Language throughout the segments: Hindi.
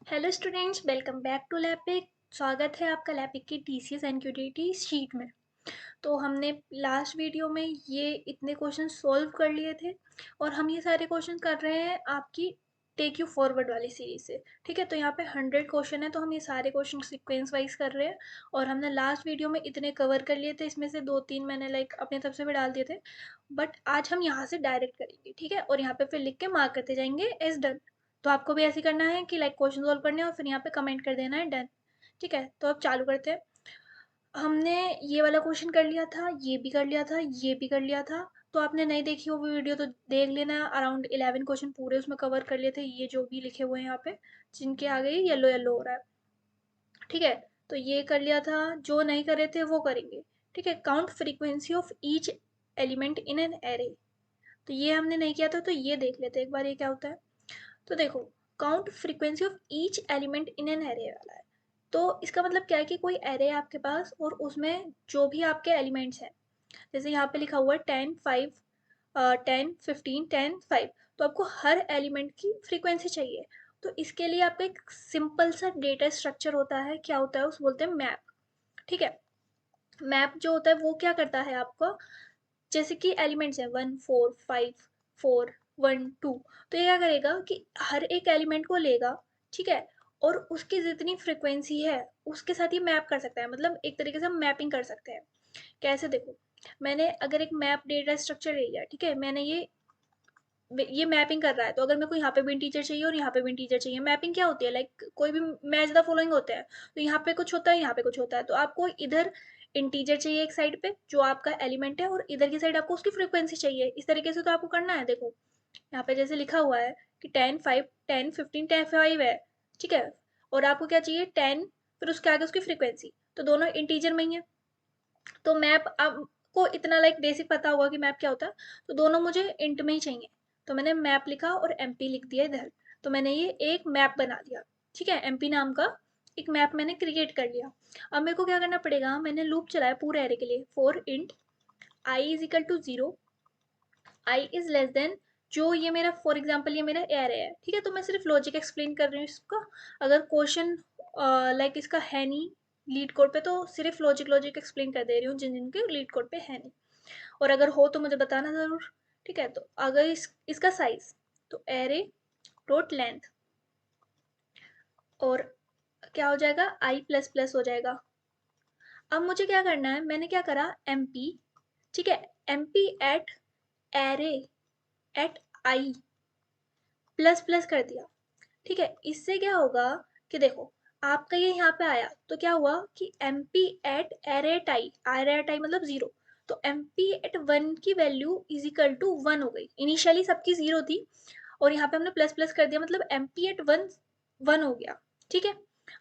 Hello students, welcome back to लैपिक। स्वागत है आपका लैपिक की टीसीएस एनक्यूटीटी शीट में। तो हमने लास्ट वीडियो में ये इतने क्वेश्चन सॉल्व कर लिए थे और हम ये सारे क्वेश्चन कर रहे हैं आपकी टेक यू फॉरवर्ड वाली सीरीज से। ठीक है, तो यहाँ पे 100 क्वेश्चन है, तो हम ये सारे क्वेश्चन सीक्वेंस वाइज कर रहे हैं। और हमने लास्ट वीडियो में इतने कवर कर लिए थे, इसमें से 2-3 मैंने अपनी तरफ से भी डाल दिए थे। बट आज हम यहाँ से डायरेक्ट करेंगे, ठीक है, और यहाँ पे फिर लिख के मार्क करते जाएंगे एज डन। तो आपको भी ऐसे करना है कि क्वेश्चन सॉल्व करने हैं और फिर यहाँ पे कमेंट कर देना है डन। ठीक है, तो अब चालू करते हैं। हमने ये वाला क्वेश्चन कर लिया था, ये भी कर लिया था, ये भी कर लिया था। तो आपने नहीं देखी हो वो वीडियो तो देख लेना। अराउंड 11 क्वेश्चन पूरे उसमें कवर कर लिए थे, ये जो भी लिखे हुए हैं यहाँ पे, जिनके आगे येलो येलो हो रहा है। ठीक है, तो ये कर लिया था। जो नहीं करे थे वो करेंगे। ठीक है, count frequency of each element in an array. तो ये हमने नहीं किया था, तो ये देख लेते हैं एक बार ये क्या होता है। तो देखो, count frequency of each element in an array वाला है। तो इसका मतलब क्या है कि कोई एरे है आपके पास और उसमें जो भी आपके एलिमेंट्स हैं, जैसे यहाँ पे लिखा हुआ है 10 5 10 15 10 5। तो आपको हर एलिमेंट की फ्रीक्वेंसी चाहिए। तो इसके लिए आपका एक सिंपल सा डेटा स्ट्रक्चर होता है। क्या होता है, उस बोलते हैं मैप। ठीक है, मैप जो होता है वो क्या करता है आपको, जैसे कि एलिमेंट्स हैं 1 4 5 4 1 2। तो ये क्या करेगा कि हर एक एलिमेंट को लेगा, ठीक है, और उसकी जितनी फ्रिक्वेंसी है उसके साथ ही मैप कर सकता है। मतलब एक तरीके से हम मैपिंग कर सकते हैं। कैसे, देखो, मैंने अगर एक मैप डेटा स्ट्रक्चर ले लिया, ठीक है, मैंने ये मैपिंग कर रहा है, तो अगर मेरे को यहाँ पे भी इंटीजर चाहिए और यहाँ पे भी इंटीजर चाहिए, मैपिंग क्या होती है, कोई भी मैच द फॉलोइंग होते हैं। तो यहाँ पे कुछ होता है, यहाँ पे कुछ होता है, तो आपको इधर इंटीजर चाहिए एक साइड पे जो आपका एलिमेंट है, और इधर की साइड आपको उसकी फ्रीक्वेंसी चाहिए। इस तरीके से तो आपको करना है। देखो, यहाँ पे जैसे लिखा हुआ है कि 10 5 10 15 10 5 है, ठीक है, और आपको क्या चाहिए 10, फिर उसके आगे उसकी फ्रीक्वेंसी, तो दोनों इंटीजर में ही है। तो मैप आपको इतना बेसिक पता होगा कि मैप क्या होता है। तो दोनों मुझे इंट में ही चाहिए, तो मैंने मैप लिखा और एमपी लिख दिया इधर। तो मैंने ये एक मैप बना दिया। ठीक है, एमपी नाम का एक मैप मैंने क्रिएट कर लिया। अब मेरे को क्या करना पड़ेगा, मैंने लूप चलाया पूरे एरे के लिए, for int I is equal to 0, I is less than, जो ये मेरा फॉर एग्जाम्पल ये मेरा एरे है। ठीक है, तो मैं सिर्फ लॉजिक एक्सप्लेन कर रही हूँ इसका। अगर क्वेश्चन इसका है नहीं लीड कोड पे, तो सिर्फ लॉजिक लॉजिक एक्सप्लेन कर दे रही हूँ जिन जिनके लीड कोड पे है नहीं। और अगर हो तो मुझे बताना ज़रूर। ठीक है, तो अगर इसका साइज, तो एरे डॉट लेंथ, और क्या हो जाएगा, आई प्लस प्लस हो जाएगा। अब मुझे क्या करना है, मैंने क्या करा, एम पी, ठीक है, M P at array at I plus plus कर दिया। ठीक है, इससे क्या होगा कि देखो, आपका ये यहाँ पे आया तो क्या हुआ कि एम पी एट एरेट आई, एरेट आई मतलब 0। तो एम पी एट 1 की वैल्यू इज इक्वल टू 1 हो गई। इनिशियली सबकी 0 थी और यहाँ पे हमने प्लस प्लस कर दिया, मतलब एम पी एट 1 1 हो गया। ठीक है,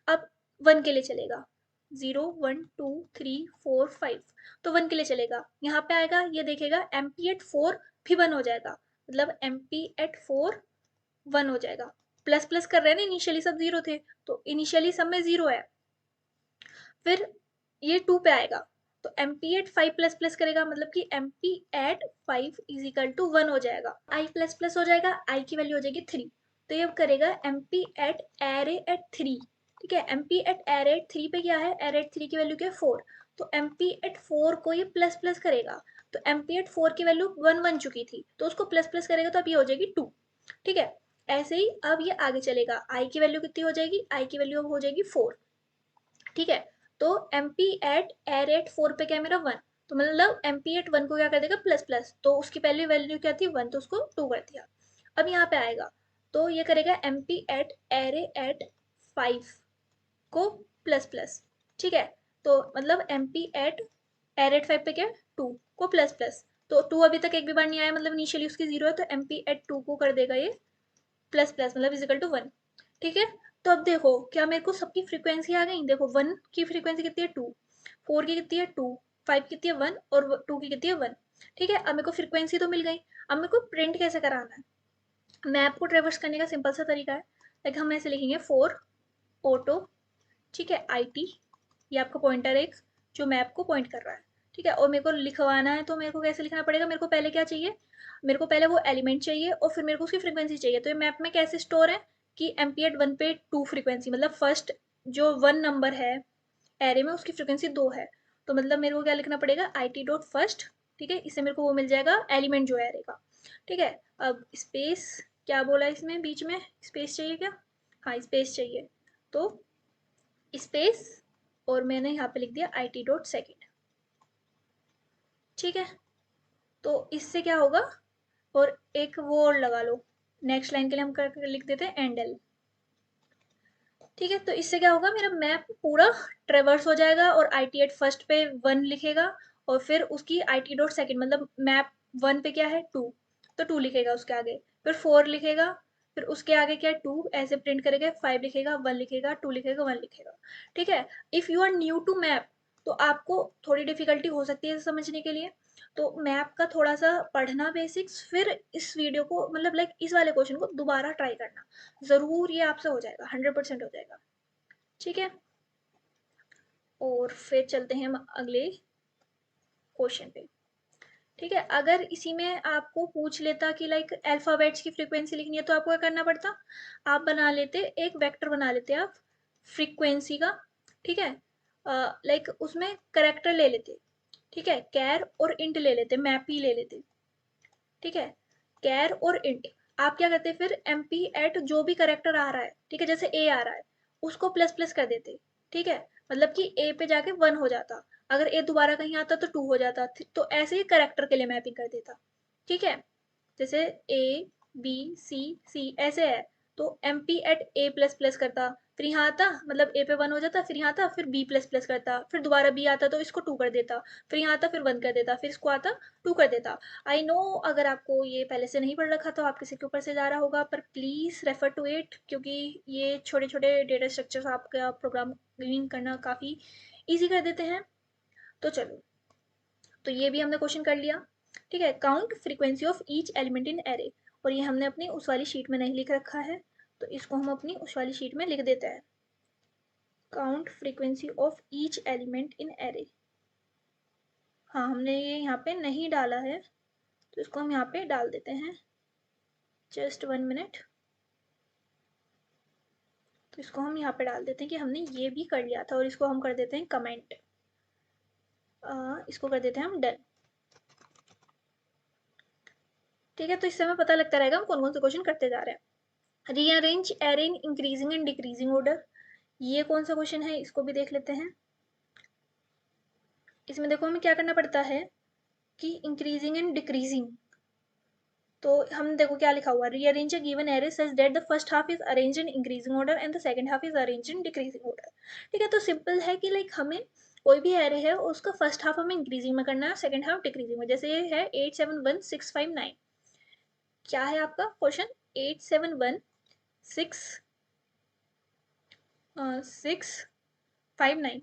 अब 1 के लिए चलेगा, 0 1 2 3 4 5, तो 1 के लिए चलेगा। यहाँ पे आएगा, ये देखेगा एम पी एट 4 भी 1 हो जाएगा, मतलब एम पी एट 4 1 हो जाएगा। प्लस प्लस कर रहे हैं ना, इनिशियली सब 0 थे, तो इनिशियली सब में 0 है। फिर ये 2 पे आएगा, तो m P at 5 plus plus करेगा, मतलब कि m P at 5 is equal to 1 हो जाएगा। आई प्लस प्लस हो जाएगा, आई की वैल्यू हो जाएगी 3। तो ये करेगा m P at array at 3। ठीक है, M P at array at 3 पे क्या है, एरे एट 3 की वैल्यू क्या है 4। तो एम पी एट 4 को ये प्लस प्लस करेगा, तो एम पी एट 4 की वैल्यू 1 बन चुकी थी, तो उसको प्लस प्लस करेगा तो अब ये हो जाएगी 2। ठीक है, ऐसे ही अब ये आगे चलेगा, आई की वैल्यू कितनी हो जाएगी, आई की वैल्यू अब हो जाएगी 4। ठीक है, तो m P at arr eight 4 पे क्या है मेरा 1, तो मतलब एम पी एट 1 को क्या कर देगा प्लस प्लस, तो उसकी पहली वैल्यू क्या थी 1, तो उसको 2 कर दिया। अब यहाँ पे आएगा, तो ये करेगा m P at array at 5 को प्लस प्लस। ठीक है, तो मतलब m P at arr at 5 पे क्या 2 को प्लस प्लस, तो 2 अभी तक एक भी बार नहीं आया, मतलब इनिशियली उसकी 0 है, तो एम पी एट 2 को कर देगा ये प्लस प्लस, मतलब इजिकल टू 1। ठीक है, तो अब देखो क्या मेरे को सबकी फ्रीक्वेंसी आ गई। देखो 1 की फ्रीक्वेंसी कितनी है 2, 4 की कितनी है 2, 5 की कितनी है 1, और 2 की कितनी है 1। ठीक है, अब मेरे को फ्रीक्वेंसी तो मिल गई। अब मेरे को प्रिंट कैसे कराना है, मैप को ट्रेवर्स करने का सिंपल सा तरीका है। हम ऐसे लिखेंगे 4 ऑटो, ठीक है, आई टी, ये आपका पॉइंटर एक जो मैप को पॉइंट कर रहा है। ठीक है, और मेरे को लिखवाना है, तो मेरे को कैसे लिखना पड़ेगा, मेरे को पहले क्या चाहिए, मेरे को पहले वो एलिमेंट चाहिए और फिर मेरे को उसकी फ्रीक्वेंसी चाहिए। तो ये मैप में कैसे स्टोर है, कि MP@1 पे 2 फ्रीक्वेंसी, मतलब फर्स्ट जो 1 नंबर है एरे में उसकी फ्रीक्वेंसी 2 है, तो मतलब मेरे को क्या लिखना पड़ेगा, IT.first, ठीक है, इससे मेरे को वो मिल जाएगा एलिमेंट जो है एरे का, ठीक है। अब स्पेस क्या बोला इसमें, बीच में स्पेस चाहिए क्या, हाँ स्पेस चाहिए, तो स्पेस और मैंने यहाँ पे लिख दिया IT.second, ठीक है। तो इससे क्या होगा, और एक वो और लगा लो, नेक्स्ट लाइन के लिए हम कर लिख देते हैं एंडल, ठीक है। तो इससे क्या होगा, मेरा मैप पूरा ट्रेवर्स हो जाएगा और IT@first पे 1 लिखेगा, और फिर उसकी IT.second मतलब मैप 1 पे क्या है 2, तो 2 लिखेगा उसके आगे, फिर 4 लिखेगा, फिर उसके आगे क्या है 2, ऐसे प्रिंट करेगा, 5 लिखेगा, 1 लिखेगा, 2 लिखेगा, 1 लिखेगा, ठीक है। If you are new to map तो आपको थोड़ी डिफिकल्टी हो सकती है समझने के लिए, तो मैप का थोड़ा सा पढ़ना बेसिक्स, फिर इस वीडियो को मतलब लाइक इस वाले क्वेश्चन को दोबारा ट्राई करना, ज़रूर ये आपसे हो जाएगा, 100% हो जाएगा, ठीक है। और फिर चलते हैं हम अगले क्वेश्चन पे, ठीक है। अगर इसी में आपको पूछ लेता कि लाइक अल्फ़ाबेट्स की फ्रीक्वेंसी लिखनी है, तो आपको क्या करना पड़ता, आप बना लेते एक वेक्टर बना लेते आप फ्रीक्वेंसी का, ठीक है। लाइक उसमें करेक्टर ले लेते, ठीक है, कैर और इंट ले लेते, मैप ही ले लेते, ठीक है, कैर और इंट। आप क्या करते फिर MP@ जो भी करेक्टर आ रहा है, ठीक है, जैसे ए आ रहा है उसको प्लस प्लस कर देते, ठीक है, मतलब कि ए पे जाके 1 हो जाता, अगर ए दोबारा कहीं आता तो 2 हो जाता, तो ऐसे ही करेक्टर के लिए मैपिंग कर देता, ठीक है। जैसे A B C C ऐसे है, तो MP@A प्लस प्लस करता, फिर यहाँ आता मतलब ए पे 1 हो जाता, फिर यहाँ आता, फिर B प्लस प्लस करता, फिर दोबारा B आता तो इसको 2 कर देता, फिर यहाँ आता, फिर 1 कर देता, फिर इसको आता 2 कर देता। आई नो अगर आपको ये पहले से नहीं पढ़ रखा तो आप किसी के ऊपर से जा रहा होगा, पर प्लीज़ रेफर टू इट, क्योंकि ये छोटे छोटे डेटा स्ट्रक्चर्स आपका प्रोग्रामिंग करना काफ़ी ईजी कर देते हैं। तो चलो, तो ये भी हमने क्वेश्चन कर लिया, ठीक है। Count frequency of each element in array, और ये हमने अपनी उस वाली शीट में नहीं लिख रखा है, तो इसको हम अपनी उस वाली शीट में लिख देते हैं, count frequency of each element in array. हाँ हमने ये यहाँ पे नहीं डाला है, तो इसको हम यहाँ पे डाल देते हैं, जस्ट 1 मिनट। तो इसको हम यहाँ पे डाल देते हैं कि हमने ये भी कर लिया था, और इसको हम कर देते हैं कमेंट, इसको कर देते हैं हम डन, ठीक है। तो इससे हमें पता लगता रहेगा हम कौन कौन से क्वेश्चन करते जा रहे हैं। Rearrange array in increasing and decreasing order, ये कौन सा क्वेश्चन है, इसको भी देख लेते हैं। इसमें देखो हमें क्या करना पड़ता है कि इंक्रीजिंग एंड डिक्रीजिंग, तो हम देखो क्या लिखा हुआ, rearrange a given array such that the first half is arranged in increasing order and the second half is arranged in decreasing order, ठीक है। तो सिंपल है कि लाइक हमें कोई भी एरे है उसका फर्स्ट हाफ हमें इंक्रीजिंग में करना है, सेकंड हाफ डिक्रीजिंग में, जैसे ये है 871 659, क्या है आपका क्वेश्चन, 871 659,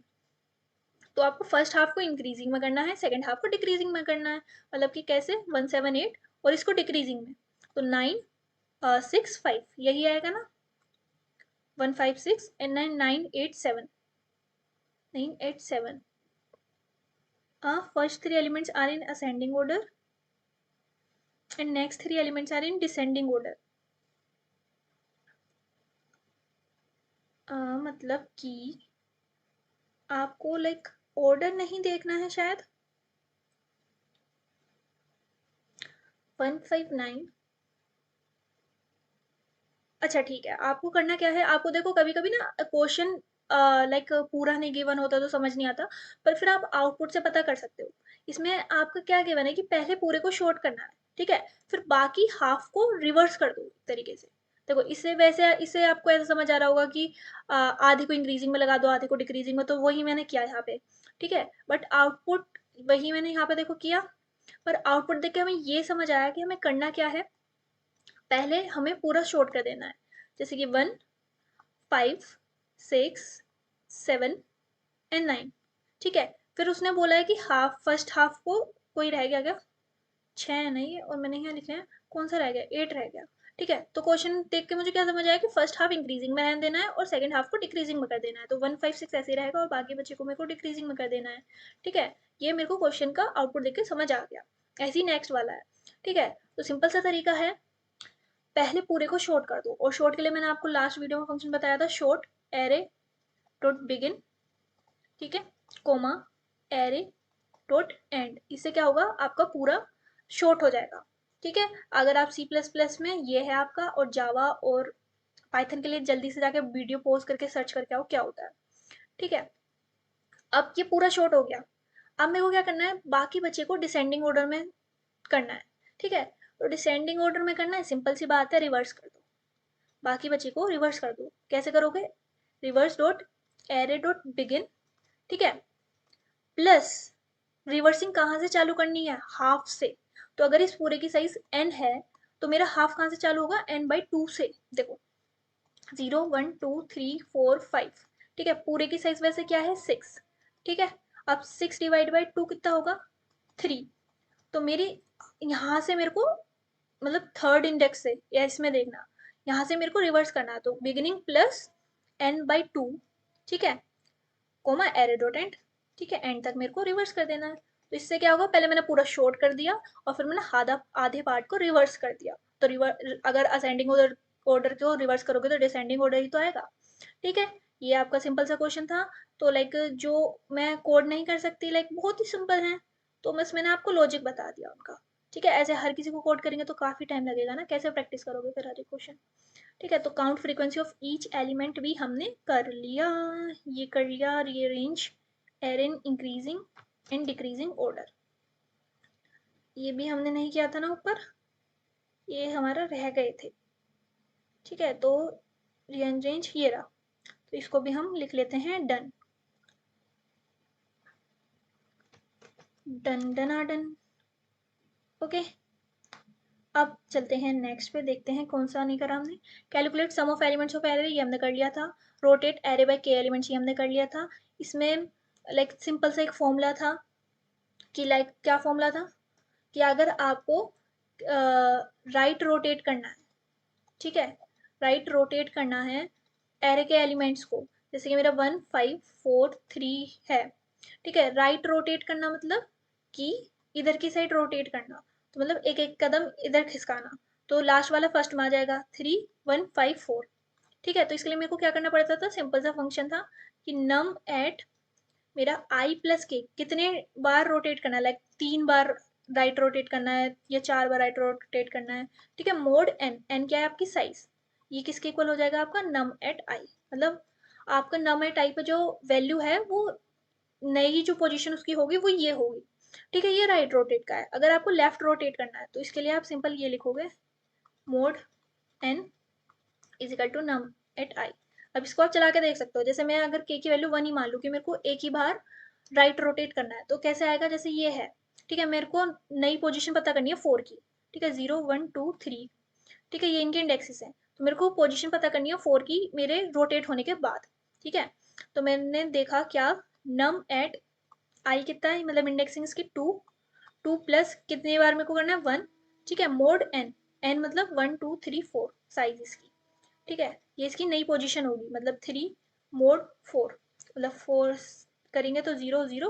तो आपको फर्स्ट हाफ को इंक्रीजिंग में करना है, सेकंड हाफ को डिक्रीजिंग में करना है, मतलब कि कैसे 178 और इसको डिक्रीजिंग में, तो 965 यही आएगा ना, 156 and 987 first 3 elements are in ascending order and next 3 elements are in descending order, मतलब कि आपको लाइक ऑर्डर नहीं देखना है शायद, 159, अच्छा ठीक है, आपको करना क्या है, आपको देखो कभी कभी ना क्वेश्चन लाइक पूरा नहीं गिवन होता तो समझ नहीं आता, पर फिर आप आउटपुट से पता कर सकते हो। इसमें आपका क्या गिवन है कि पहले पूरे को शॉर्ट करना है, ठीक है, फिर बाकी हाफ को रिवर्स कर दो तरीके से। देखो इससे वैसे इससे आपको ऐसा समझ आ रहा होगा कि आधे को इंक्रीजिंग में लगा दो, आधे को डिक्रीजिंग में, तो वही मैंने किया यहाँ पे, ठीक है। बट आउटपुट वही मैंने यहाँ पे देखो किया, पर आउटपुट देख के हमें ये समझ आया कि हमें करना क्या है, पहले हमें पूरा शॉर्ट कर देना है, जैसे कि 1 5 6 7 एंड 9, ठीक है। फिर उसने बोला है कि हाफ फर्स्ट हाफ को कोई रह गया क्या, 6 नहीं है, और मैंने यहाँ लिखा है कौन सा रह गया, 8 रह गया, ठीक है। तो क्वेश्चन देख के मुझे क्या समझ आया कि फर्स्ट हाफ इंक्रीजिंग में रहने देना है और सेकंड हाफ को डिक्रीजिंग में कर देना है, तो 156 ऐसे ही रहेगा और बाकी बच्चे को मेरे को डिक्रीजिंग में कर देना है, ठीक है। ये मेरे को क्वेश्चन का आउटपुट देख के समझ आ गया। ऐसे ही नेक्स्ट वाला है, ठीक है। तो सिंपल सा तरीका है, पहले पूरे को शॉर्ट कर दो, और शॉर्ट के लिए मैंने आपको लास्ट वीडियो में फंक्शन बताया था, शॉर्ट एरे डॉट बिगिन, ठीक है, कोमा एरे डॉट एंड। इससे क्या होगा, आपका पूरा शॉर्ट हो जाएगा, ठीक है। अगर आप सी प्लस प्लस में ये है आपका, और जावा और पाइथन के लिए जल्दी से जाके वीडियो पॉज करके सर्च करके आओ क्या होता है, ठीक है। अब ये पूरा शॉर्ट हो गया। अब मेरे को क्या करना है, बाकी बच्चे को डिसेंडिंग ऑर्डर में करना है, ठीक है। तो डिसेंडिंग ऑर्डर में करना है, सिंपल सी बात है, रिवर्स कर दो, बाकी बच्चे को रिवर्स कर दो। कैसे करोगे, reverse dot array dot begin, ठीक है, प्लस रिवर्सिंग कहाँ से चालू करनी है, हाफ से। तो अगर इस पूरे की साइज n है, तो मेरा हाफ कहाँ से चालू होगा, n/2 से। देखो 0 1 2 3 4 5, ठीक है, पूरे की साइज वैसे क्या है 6, ठीक है। अब 6 डिवाइड बाई 2 कितना होगा 3। तो मेरी यहाँ से मेरे को, मतलब थर्ड इंडेक्स से, या इसमें देखना, यहाँ से मेरे को रिवर्स करना है, तो बिगिनिंग प्लस n/2, ठीक है, कोमा एरे डॉट एंड, ठीक है, एंड तक मेरे को रिवर्स कर देना है। तो इससे क्या होगा, पहले मैंने पूरा शॉर्ट कर दिया, और फिर मैंने आधे पार्ट को रिवर्स कर दिया। तो अगर असेंडिंग ऑर्डर को रिवर्स करोगे तो डिसेंडिंग ऑर्डर ही तो आएगा, ठीक है। ये आपका सिंपल सा क्वेश्चन था। तो लाइक जो मैं कोड नहीं कर सकती, लाइक बहुत ही सिंपल है, तो बस मैंने आपको लॉजिक बता दिया उनका, ठीक है। ऐसे हर किसी को कोड करेंगे तो काफ़ी टाइम लगेगा ना, कैसे प्रैक्टिस करोगे फिर हर एक क्वेश्चन, ठीक है। तो count frequency of each element भी हमने कर लिया, ये कर लिया, rearrange array in increasing and decreasing order, ये भी हमने नहीं किया था ना ऊपर, ये हमारा रह गए थे, ठीक है। तो रीअरेंज ये रहा, तो इसको भी हम लिख लेते हैं डन, डन डना डन, ओके। अब चलते हैं नेक्स्ट पे, देखते हैं कौन सा नहीं करा हमने। Calculate sum of elements of array, ये हमने कर लिया था। Rotate array by k elements, ये हमने कर लिया था। इसमें लाइक सिंपल सा एक फॉर्मूला था, कि लाइक क्या फॉर्मूला था, कि अगर आपको राइट रोटेट करना है, ठीक है, राइट रोटेट करना है एरे के एलिमेंट्स को, जैसे कि मेरा 1 5 4 3 है, ठीक है। राइट रोटेट करना मतलब कि इधर की साइड रोटेट करना, तो मतलब एक एक कदम इधर खिसकाना, तो लास्ट वाला फर्स्ट में आ जाएगा 3 1 5 4, ठीक है। तो इसके लिए मेरे को क्या करना पड़ता था, सिंपल सा फंक्शन था कि नम एट मेरा आई प्लस के कितने बार रोटेट करना है, लाइक 3 बार राइट रोटेट करना है या 4 बार राइट रोटेट करना है, ठीक है। मोड एन, एन क्या है आपकी साइज, ये किसके इक्वल हो जाएगा, आपका नम एट आई, मतलब आपका नम एट आई पे जो वैल्यू है वो नई जो पोजीशन उसकी होगी वो ये होगी, ठीक है। ये राइट रोटेट का है। अगर आपको लेफ्ट रोटेट करना है तो इसके लिए आप सिंपल ये लिखोगे, mod N is equal to num at I. अब इसको आप चला के देख सकते हो, जैसे मैं अगर के की वैल्यू 1 ही मान लूँ कि मेरे को एक ही बार राइट रोटेट करना है, तो कैसे आएगा, जैसे ये है, ठीक है। मेरे को नई पोजीशन पता करनी है 4 की, ठीक है, 0 1 2 3, ठीक है, ये इनके इंडेक्सेस हैं। तो मेरे को पोजीशन पता करनी है 4 की मेरे रोटेट होने के बाद, ठीक है। तो मैंने देखा क्या, नम एट आई कितना है, मतलब इंडेक्सिंग इसकी 2, 2 प्लस कितनी बार मेरे को करना है 1, ठीक है, मोड एन, एन मतलब 1 2 3 4 साइज इसकी, ठीक है। ये इसकी नई पोजीशन होगी, मतलब 3 मोड 4, मतलब 4 करेंगे तो 0 0,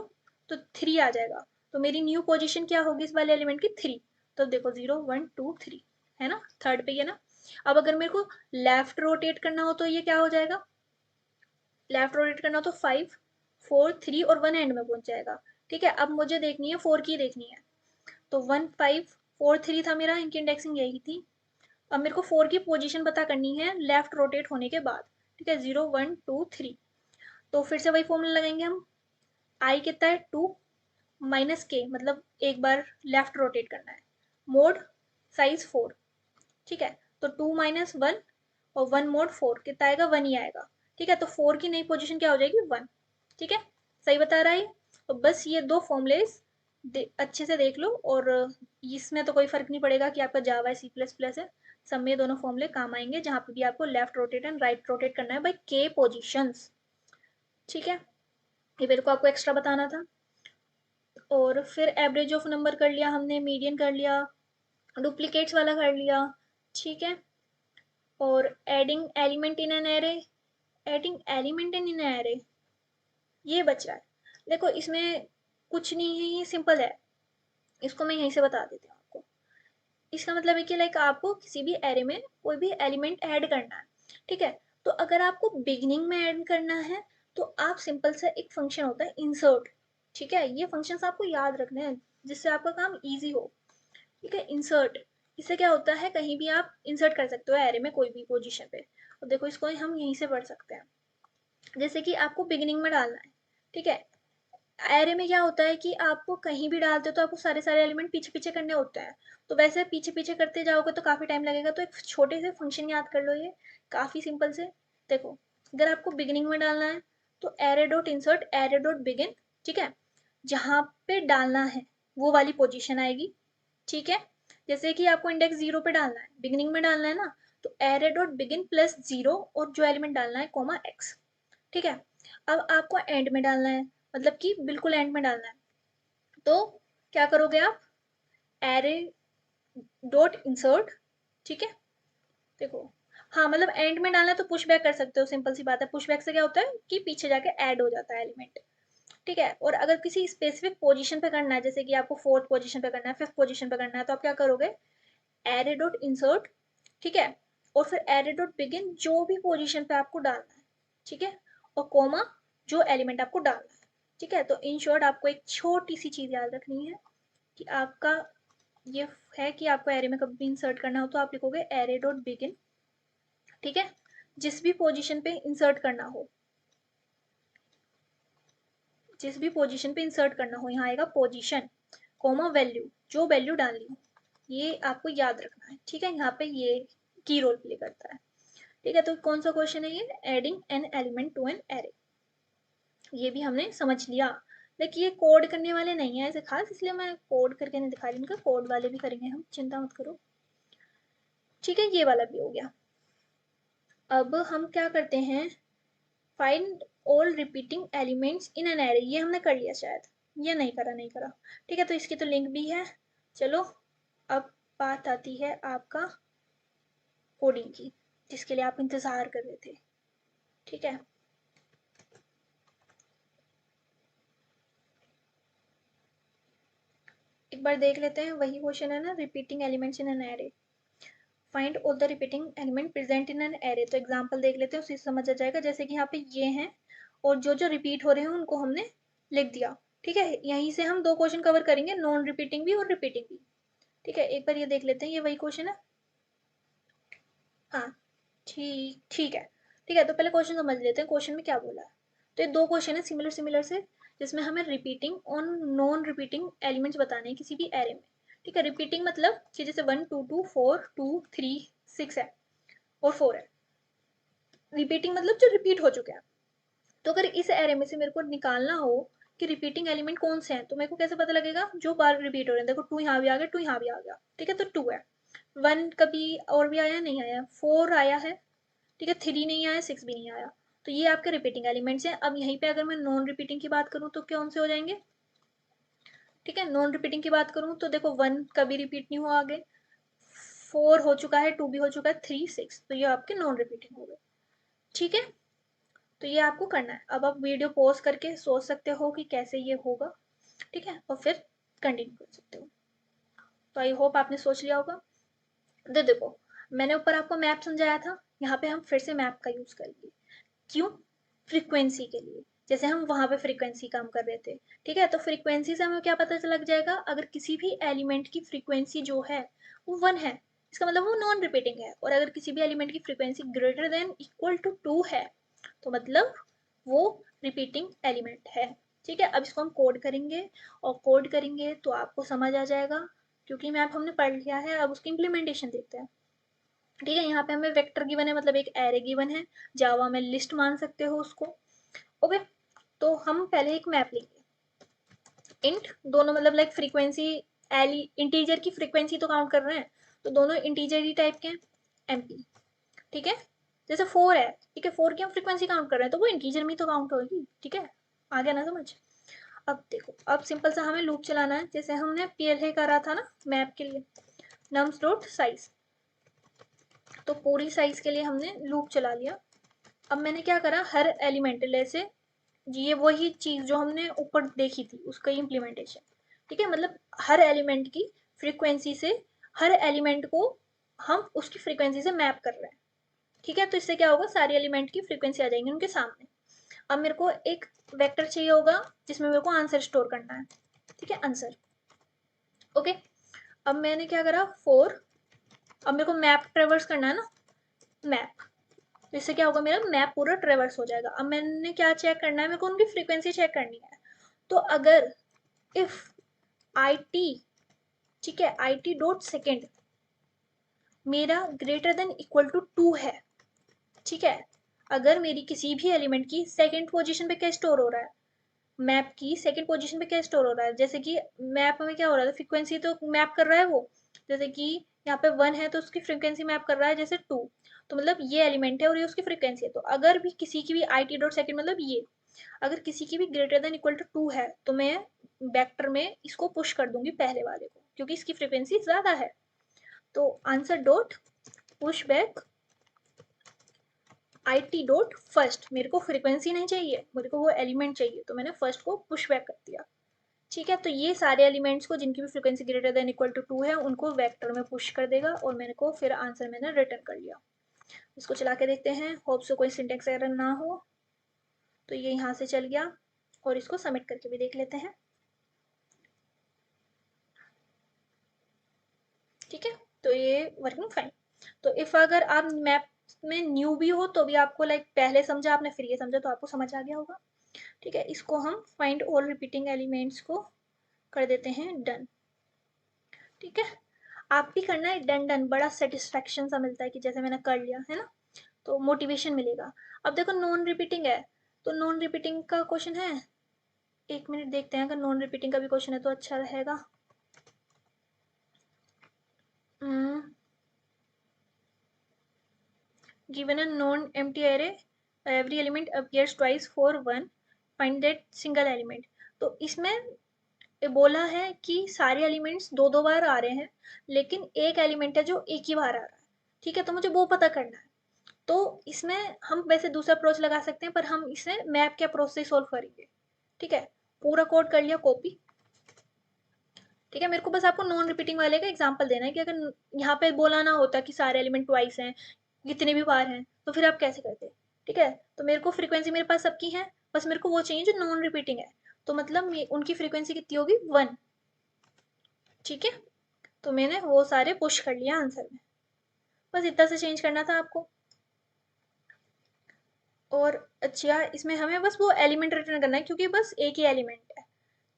तो 3 आ जाएगा। तो मेरी न्यू पोजीशन क्या होगी इस वाले एलिमेंट की 3, तो देखो 0 1 2 3 है ना, थर्ड पे ही है ना। अब अगर मेरे को लेफ्ट रोटेट करना हो तो ये क्या हो जाएगा, लेफ्ट रोटेट करना हो तो 5 4 3 और 1 एंड में पहुंच जाएगा, ठीक है। अब मुझे देखनी है 4 की देखनी है, तो 1 5 4 3 था मेरा, इनकी इंडेक्सिंग यही थी। अब मेरे को 4 की पोजीशन पता करनी है लेफ्ट रोटेट होने के बाद, ठीक है, 0 1 2 3। तो फिर से वही फॉर्मूला लगाएंगे हम, आई कितना है 2 माइनस के, मतलब एक बार लेफ्ट रोटेट करना है, मोड साइज 4, ठीक है। तो 2 माइनस 1 और 1 मोड 4 कितना आएगा, 1 ही आएगा, ठीक है। तो 4 की नई पोजीशन क्या हो जाएगी 1, ठीक है। सही बता रहा है। तो बस ये दो फॉर्मूलेस अच्छे से देख लो, और इसमें तो कोई फर्क नहीं पड़ेगा कि आपका जावा है सी प्लस प्लस है, सब में दोनों फॉर्मूले काम आएंगे, जहाँ पे भी आपको left rotate and right rotate करना है बाई के पोजिशंस, ठीक है। ये मेरे को आपको एक्स्ट्रा बताना था। और फिर एवरेज ऑफ नंबर कर लिया हमने, मीडियन कर लिया, डुप्लीकेट्स वाला कर लिया, ठीक है। और adding element in an array, adding element in array, ये बच रहा है। देखो इसमें कुछ नहीं है, ये सिंपल है, इसको मैं यहीं से बता देती हूँ आपको। इसका मतलब है कि लाइक आपको किसी भी एरे में कोई भी एलिमेंट ऐड करना है, ठीक है। तो अगर आपको बिगिनिंग में ऐड करना है तो आप सिंपल सा एक फंक्शन होता है इंसर्ट, ठीक है। ये फंक्शंस आपको याद रखने हैं जिससे आपका काम इजी हो, ठीक है। इंसर्ट, इससे क्या होता है, कहीं भी आप इंसर्ट कर सकते हो एरे में कोई भी पोजीशन पे। तो देखो इसको हम यहीं से पढ़ सकते हैं, जैसे कि आपको बिगिनिंग में डालना है, ठीक है। एरे में क्या होता है कि आपको कहीं भी डालते हो तो आपको सारे सारे एलिमेंट पीछे पीछे करने होते हैं, तो वैसे पीछे पीछे करते जाओगे तो काफ़ी टाइम लगेगा। तो एक छोटे से फंक्शन याद कर लो, ये काफ़ी सिंपल से। देखो अगर आपको बिगिनिंग में डालना है तो array dot insert array dot begin, ठीक है। जहाँ पे डालना है वो वाली पोजीशन आएगी, ठीक है। जैसे कि आपको इंडेक्स 0 पे डालना है, बिगिनिंग में डालना है ना, तो एरे डॉट बिगिन प्लस 0 और जो एलिमेंट डालना है कोमा एक्स, ठीक है। अब आपको एंड में डालना है, मतलब कि बिल्कुल एंड में डालना है, तो क्या करोगे आप, एरे डॉट इंसर्ट, ठीक है। देखो हाँ, मतलब एंड में डालना है तो पुश बैक कर सकते हो, सिंपल सी बात है। पुश बैक से क्या होता है कि पीछे जाके ऐड हो जाता है एलिमेंट, ठीक है। और अगर किसी स्पेसिफिक पोजीशन पे करना है, जैसे कि आपको फोर्थ पोजीशन पे करना है, फिफ्थ पोजीशन पे करना है, तो आप क्या करोगे, एरे डॉट इंसर्ट, ठीक है, और फिर एरे डॉट बिगिन जो भी पोजीशन पे आपको डालना है, ठीक है, और कोमा जो एलिमेंट आपको डालना है, ठीक है। तो इन शॉर्ट आपको एक छोटी सी चीज याद रखनी है कि आपका ये है कि आपको एरे में कभी भी इंसर्ट करना हो तो आप लिखोगे एरे डॉट बिगिन, ठीक है, जिस भी पोजीशन पे इंसर्ट करना हो, जिस भी पोजीशन पे इंसर्ट करना हो, यहाँ आएगा पोजीशन कोमा वैल्यू, जो वैल्यू डालनी हो, ये आपको याद रखना है, ठीक है। यहाँ पे ये की रोल प्ले करता है, ठीक है। तो कौन सा क्वेश्चन है ये, adding an element to an array, ये भी हमने समझ लिया। देखिए ये कोड करने वाले नहीं है ऐसे खास, इसलिए मैं कोड करके नहीं दिखा रही, उनका कोड वाले भी करेंगे हम, चिंता मत करो, ठीक है। ये वाला भी हो गया। अब हम क्या करते हैं, find all repeating elements in an array, ये हमने कर लिया शायद, ये नहीं करा, नहीं करा, ठीक है। तो इसकी तो लिंक भी है। चलो अब बात आती है आपका कोडिंग की, जिसके लिए आप इंतजार कर रहे थे, ठीक है। एक बार देख लेते हैं, वही क्वेश्चन है ना, repeating elements in an array, find all the repeating element present in an array. तो एग्जांपल देख लेते हैं, उससे समझ आ जाएगा। जैसे कि यहाँ पे ये हैं और जो जो रिपीट हो रहे हैं उनको हमने लिख दिया, ठीक है। यहीं से हम दो क्वेश्चन कवर करेंगे, नॉन रिपीटिंग भी और रिपीटिंग भी, ठीक है। एक बार ये देख लेते हैं, ये वही क्वेश्चन है, हाँ ठीक ठीक है, ठीक है। तो पहले क्वेश्चन समझ लेते हैं, क्वेश्चन में क्या बोला है। तो ये दो क्वेश्चन है सिमिलर सिमिलर से, जिसमें हमें रिपीटिंग और नॉन रिपीटिंग एलिमेंट्स बताने हैं किसी भी एरे में, ठीक है। रिपीटिंग मतलब कि जैसे 1 2 2 4 2 3 6 है और 4 है, रिपीटिंग मतलब जो रिपीट हो चुके हैं। तो अगर इस एरे में से मेरे को निकालना हो कि रिपीटिंग एलिमेंट कौन से हैं, तो मेरे को कैसे पता लगेगा, जो बार रिपीट हो रहे हैं। देखो 2 यहाँ भी आ गया, 2 यहाँ भी आ गया, ठीक है, तो 2 है। 1 कभी और भी आया, नहीं आया, 4 आया है, ठीक है, 3 नहीं आया, 6 भी नहीं आया। तो ये आपके रिपीटिंग एलिमेंट्स हैं। अब यहीं पे अगर मैं नॉन रिपीटिंग की बात करूँ तो कौन से हो जाएंगे, ठीक है। नॉन रिपीटिंग की बात करूँ तो देखो 1 कभी रिपीट नहीं हुआ आगे, 4 हो चुका है, 2 भी हो चुका है, 3 6, तो ये आपके नॉन रिपीटिंग हो गए, ठीक है। तो ये आपको करना है। अब आप वीडियो पॉज करके सोच सकते हो कि कैसे ये होगा, ठीक है, और फिर कंटिन्यू कर सकते हो। तो आई होप आपने सोच लिया होगा। देखो मैंने ऊपर आपको मैप समझाया था, यहाँ पे हम फिर से मैप का यूज करेंगे। क्यों, फ्रीक्वेंसी के लिए, जैसे हम वहां पे फ्रीक्वेंसी काम कर रहे थे, ठीक है। तो फ्रीक्वेंसी से हमें क्या पता लग जाएगा, अगर किसी भी एलिमेंट की फ्रीक्वेंसी जो है वो 1 है, इसका मतलब वो नॉन रिपीटिंग है। और अगर किसी भी एलिमेंट की frequency greater than equal to 2 है, तो मतलब वो रिपीटिंग एलिमेंट है, ठीक है। अब इसको हम कोड करेंगे, और कोड करेंगे तो आपको समझ आ जाएगा, क्योंकि मैप हमने पढ़ लिया है। अब उसकी इम्प्लीमेंटेशन देखते हैं, ठीक है। यहाँ पे हमें वेक्टर गिवन है, मतलब एक एरे गिवन है, जावा में लिस्ट मान सकते हो उसको, ओके। तो हम पहले एक मैप लेंगे, इंट दोनों मतलब लाइक फ्रीक्वेंसी, एली इंटीजर की फ्रीक्वेंसी तो काउंट कर रहे हैं, तो दोनों इंटीजर ही टाइप के हैं, एमपी, ठीक है। जैसे 4 है, ठीक है, 4 की हम फ्रीक्वेंसी काउंट कर रहे हैं तो वो इंटीजर में तो काउंट होगी, ठीक है। आ गया ना समझ। अब देखो, अब सिंपल सा हमें लूप चलाना है, जैसे हमने पहले करा था ना मैप के लिए, नम्स डॉट साइज। तो पूरी साइज के लिए हमने लूप चला लिया। अब मैंने क्या करा, हर एलिमेंट जैसे ये वही चीज जो हमने ऊपर देखी थी उसका इम्प्लीमेंटेशन, ठीक है। मतलब हर एलिमेंट की फ्रीक्वेंसी से हर एलिमेंट को हम उसकी फ्रीक्वेंसी से मैप कर रहे हैं। ठीक है, तो इससे क्या होगा, सारे एलिमेंट की फ्रीक्वेंसी आ जाएंगी उनके सामने। अब मेरे को एक वेक्टर चाहिए होगा जिसमें मेरे को आंसर स्टोर करना है। ठीक है, आंसर। ओके, अब मैंने क्या करा, 4। अब मेरे को मैप ट्रेवर्स करना है ना, मैप। तो इससे क्या होगा, मेरा मैप पूरा ट्रेवर्स हो जाएगा। अब मैंने क्या चेक करना है, मेरे को उनकी फ्रीक्वेंसी चेक करनी है। तो अगर इफ आई टी, ठीक है, आई टी डॉट सेकेंड मेरा ग्रेटर देन इक्वल टू 2 है। ठीक है, अगर मेरी किसी भी एलिमेंट की सेकेंड पोजीशन पे क्या स्टोर हो रहा है, मैप की सेकंड पोजीशन पे क्या स्टोर हो रहा है, जैसे कि मैप में क्या हो रहा है, फ्रीक्वेंसी तो मैप कर रहा है वो, जैसे कि यहाँ पे 1 है तो उसकी फ्रीक्वेंसी मैप कर रहा है जैसे 2। तो मतलब ये एलिमेंट है और ये उसकी फ्रीक्वेंसी है। तो अगर भी किसी की भी आई टी डॉट सेकेंड मतलब ये, अगर किसी की भी ग्रेटर देन इक्वल टू 2 है तो मैं वेक्टर में इसको पुश कर दूंगी पहले वाले को, क्योंकि इसकी फ्रीक्वेंसी ज्यादा है। तो answer dot push back I T dot first, मेरे को फ्रीक्वेंसी नहीं चाहिए, मेरे को वो एलिमेंट चाहिए, तो मैंने फर्स्ट को पुश बैक कर दिया। ठीक है, तो ये सारे एलिमेंट्स को जिनकी भी frequency greater than equal to 2 है उनको वेक्टर में पुश कर देगा, और मेरे को फिर आंसर मैंने रिटर्न कर लिया। इसको चला के देखते हैं, होप सो कोई सिंटेक्स एरर ना हो। तो ये यहाँ से चल गया, और इसको सबमिट करके भी देख लेते हैं। ठीक है, तो ये वर्किंग फाइन। तो इफ अगर आप मैप में न्यू भी हो तो भी आपको लाइक पहले समझा आपने फिर ये समझा तो आपको समझ आ गया होगा। ठीक है, इसको हम फाइंड ऑल रिपीटिंग एलिमेंट्स को कर देते हैं डन। ठीक है, आप भी करना है डन डन, बड़ा सेटिस्फेक्शन सा मिलता है कि जैसे मैंने कर लिया है ना, तो मोटिवेशन मिलेगा। अब देखो नॉन रिपीटिंग है, तो नॉन रिपीटिंग का क्वेश्चन है, एक मिनट देखते हैं, अगर नॉन रिपीटिंग का भी क्वेश्चन है तो अच्छा रहेगा। Given a non empty array, every element appears twice for one, find that single element. तो इसमें बोला है कि सारे एलिमेंट्स दो दो बार आ रहे हैं, लेकिन एक एलिमेंट है जो एक ही बार आ रहा है। ठीक है, तो मुझे वो पता करना है। तो इसमें हम वैसे दूसरा अप्रोच लगा सकते हैं, पर हम इसे मैप के अप्रोच से सॉल्व करेंगे। ठीक है, पूरा कोड कर लिया कॉपी। ठीक है, मेरे को बस आपको नॉन रिपीटिंग वाले का एग्जांपल देना है कि अगर यहाँ पे बोला ना होता कि सारे एलिमेंट ट्वाइस हैं, कितने भी बार हैं, तो फिर आप कैसे करते। ठीक है, तो मेरे को फ्रीक्वेंसी मेरे पास सबकी है, बस मेरे को वो चाहिए जो नॉन रिपीटिंग है। तो मतलब उनकी फ्रीक्वेंसी कितनी होगी, 1। ठीक है, तो मैंने वो सारे पुश कर लिया आंसर में, बस इतना से चेंज करना था आपको। और अच्छा, इसमें हमें बस वो एलिमेंट रिटर्न करना है क्योंकि बस एक ही एलिमेंट है।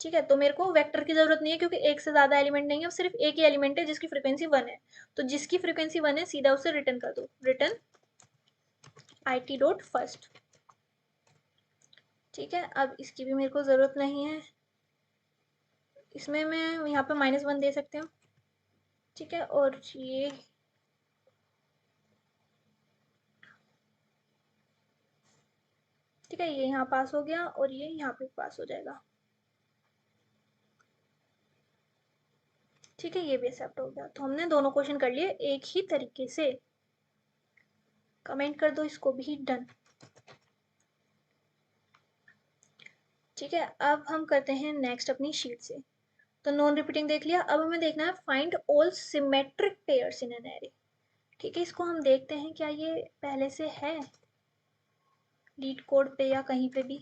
ठीक है, तो मेरे को वेक्टर की जरूरत नहीं है क्योंकि एक से ज्यादा एलिमेंट नहीं है, सिर्फ एक ही एलिमेंट है जिसकी फ्रीक्वेंसी 1 है। तो जिसकी फ्रीक्वेंसी 1 है सीधा उसे रिटर्न कर दो, return I T dot first. ठीक है, अब इसकी भी मेरे को जरूरत नहीं है, इसमें मैं यहाँ पे -1 दे सकते हो। ठीक है, और ये ठीक है, ये यहाँ पास हो गया और ये यहाँ पे पास हो जाएगा। ठीक है, ये भी एक्सेप्ट हो गया। तो हमने दोनों क्वेश्चन कर लिए एक ही तरीके से। कमेंट कर दो इसको भी डन। ठीक है, अब हम करते हैं नेक्स्ट अपनी शीट से। तो नॉन रिपीटिंग देख लिया, अब हमें देखना है find all symmetric pairs in an array. ठीक है, इसको हम देखते हैं क्या ये पहले से है लीड कोड पे या कहीं पे भी।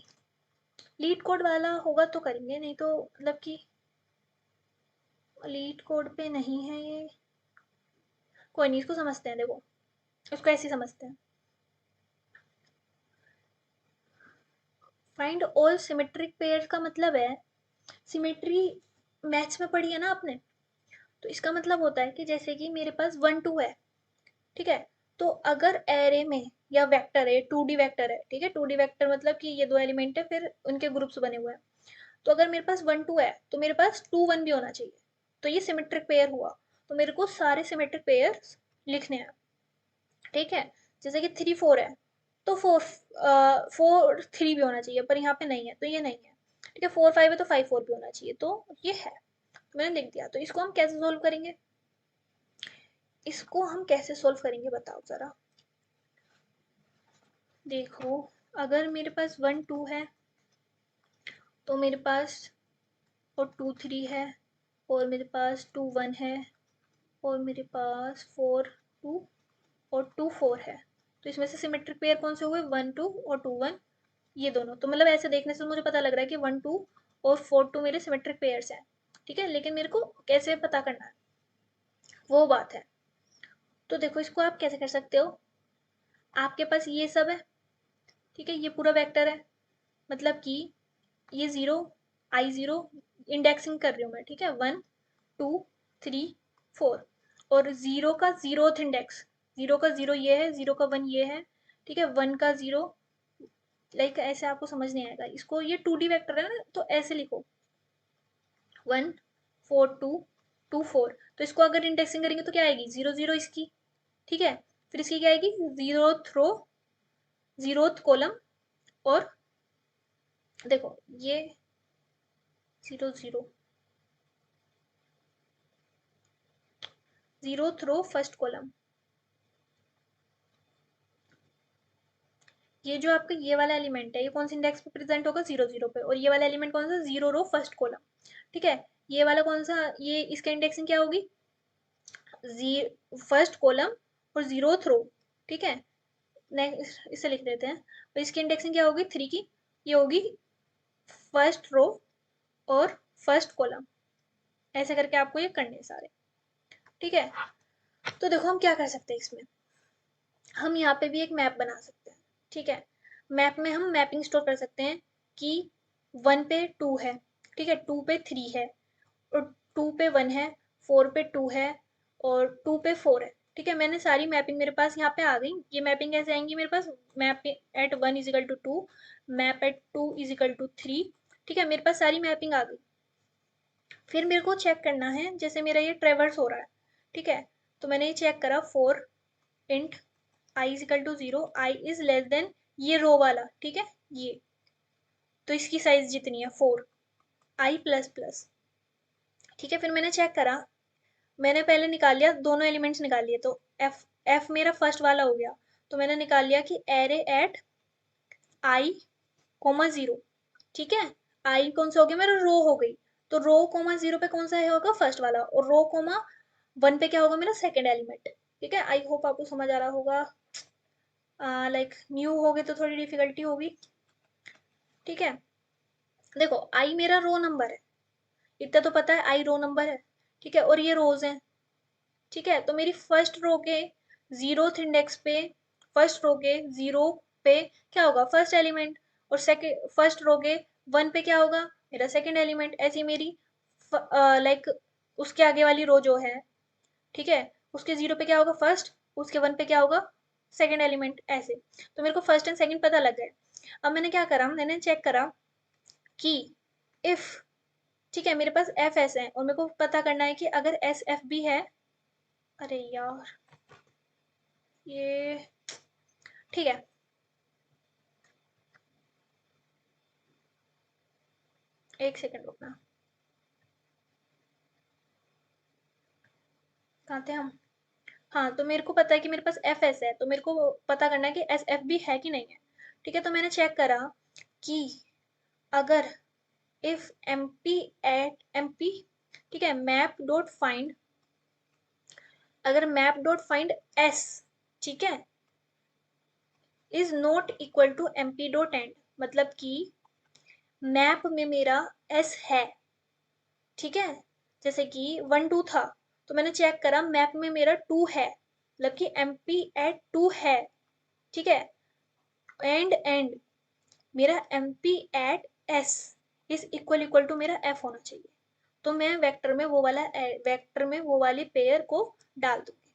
लीड कोड वाला होगा तो करेंगे, नहीं तो मतलब कि लीड कोड पे नहीं है ये, कोई नहीं, इसको समझते हैं। देखो, इसको ऐसे ही समझते हैं। फाइंड ऑल सिमेट्रिक पेयर्स का मतलब है, सिमेट्री मैथ्स में पढ़ी है ना आपने, तो इसका मतलब होता है कि जैसे कि मेरे पास 1 2 है। ठीक है, तो अगर एरे में या वेक्टर है, 2D वेक्टर है। ठीक है, 2D वेक्टर मतलब कि ये दो एलिमेंट है फिर उनके ग्रुप्स बने हुए हैं। तो अगर मेरे पास 1 2 है तो मेरे पास 2 1 भी होना चाहिए, तो ये सिमेट्रिक पेयर हुआ। तो मेरे को सारे सिमेट्रिक पेयर लिखने हैं। ठीक है, जैसे कि 3 4 है तो 4 3 भी होना चाहिए, पर यहाँ पे नहीं है तो ये नहीं है। ठीक है, 4 5 है तो 5 4 भी होना चाहिए, तो ये है। तो मैंने लिख दिया। तो इसको हम कैसे सोल्व करेंगे, इसको हम कैसे सोल्व करेंगे बताओ जरा। देखो, अगर मेरे पास 1 2 है तो मेरे पास और 2 3 है, और मेरे पास 2 1 है और मेरे पास 4 2 और 2 4 है, तो इसमें से सिमेट्रिक पेयर कौन से हुए, 1 2 और 2 1, ये दोनों। तो मतलब ऐसे देखने से मुझे पता लग रहा है कि 1 2 और 4 2 मेरे सिमेट्रिक पेयर्स हैं, ठीक है। लेकिन मेरे को कैसे पता करना है, वो बात है। तो देखो इसको आप कैसे कर सकते हो, आपके पास ये सब है, ठीक है, ये पूरा वेक्टर है, मतलब कि ये 0 I0 इंडेक्सिंग कर रही हूँ मैं, ठीक है, 1 2 3 4, और 0 का 0th इंडेक्स, 0 का 0 ये है, 0 का 1 ये है, ठीक है, 1 का 0, लाइक ऐसे आपको समझ नहीं आएगा इसको, ये 2D वेक्टर है ना, तो ऐसे लिखो 1 4 2 2 4, तो इसको अगर इंडेक्सिंग करेंगे तो क्या आएगी, 0 0 इसकी, ठीक है, फिर इसकी क्या आएगी, 0th रो 0th कॉलम, और देखो ये 0 0 0th रो फर्स्ट कॉलम, ये जो आपका ये वाला एलिमेंट है ये कौन से इंडेक्स पे प्रेजेंट होगा, 0 0 पे, और ये वाला एलिमेंट कौन सा, 0 रो फर्स्ट कॉलम, ठीक है। ये वाला कौन सा, ये इसका इंडेक्सिंग क्या होगी, फर्स्ट कॉलम और 0th रो, ठीक है। नेक्स्ट इसे लिख देते हैं, और इसकी इंडेक्सिंग क्या होगी 3 की, ये होगी फर्स्ट रो और फर्स्ट कॉलम, ऐसे करके आपको ये करने सारे, ठीक है। तो देखो हम क्या कर सकते हैं इसमें, हम यहाँ पे भी एक मैप बना सकते हैं, ठीक है। मैप में हम मैपिंग स्टोर कर सकते हैं कि 1 पे 2 है, ठीक है, 2 पे 3 है, और 2 पे 1 है, 4 पे 2 है, और 2 पे 4 है, ठीक है। मैंने सारी मैपिंग मेरे पास यहाँ पे आ गई। ये मैपिंग कैसे आएंगी मेरे पास, map at 1 is equal to 2, map at 2 is equal to 3, ठीक है, मेरे पास सारी मैपिंग आ गई। फिर मेरे को चेक करना है, जैसे मेरा ये ट्रेवर्स हो रहा है, ठीक है, तो मैंने ये चेक करा 4 int I is equal to 0, I is less than ये रो वाला, ठीक है, ये, तो इसकी साइज जितनी है 4 I प्लस प्लस, ठीक है। फिर मैंने चेक करा, मैंने पहले निकाल लिया, दोनों एलिमेंट्स निकाल लिए, तो एफ मेरा फर्स्ट वाला हो गया, तो मैंने निकाल लिया कि एरे एट I कोमा 0, ठीक है। I कौन सा हो गया मेरा, रो हो गई, तो रो कोमा 0 पे कौन सा है होगा, फर्स्ट वाला, और रो कोमा 1 पे क्या होगा मेरा सेकेंड एलिमेंट, ठीक है। आई होप आपको समझ आ रहा होगा, लाइक न्यू हो गए तो थोड़ी डिफिकल्टी होगी, ठीक है। देखो आई मेरा रो नंबर है, इतना तो पता है आई रो नंबर है, ठीक है, और ये रोज हैं, ठीक है। तो मेरी फर्स्ट रो के 0th इंडेक्स पे, फर्स्ट रो के 0 पे क्या होगा, फर्स्ट एलिमेंट, और सेकेंड फर्स्ट रो के 1 पे क्या होगा, मेरा सेकेंड एलिमेंट, ऐसी मेरी लाइक उसके आगे वाली रो जो है, ठीक है, उसके 0 पे क्या होगा फर्स्ट, उसके 1 पे क्या होगा सेकेंड एलिमेंट, ऐसे। तो मेरे को फर्स्ट एंड सेकेंड पता लग गए। अब मैंने क्या करा, मैंने चेक करा कि इफ, ठीक है, मेरे पास एफ एस है, और मेरे को पता करना है कि अगर एस एफ भी है, अरे यार ये, ठीक है, एक सेकंड रुकना, कहाँ थे हम, हाँ, तो मेरे को पता है कि मेरे पास एफ एस है, तो मेरे को पता करना है कि एस एफ भी है कि नहीं है, ठीक है। तो मैंने चेक करा कि अगर if M P at M P, ठीक है, मैप डॉट फाइंड, अगर मैप डॉट फाइंड एस, ठीक है, is not equal to M P dot end, मतलब कि मैप में मेरा एस है, ठीक है, जैसे कि 1 2 था, तो मैंने चेक करा मैप में मेरा 2 है, मतलब कि एम पी एट 2 है, ठीक है, एंड मेरा M P at S is equal to मेरा एफ होना चाहिए, तो मैं वेक्टर में वो वाली पेयर को डाल दूंगी।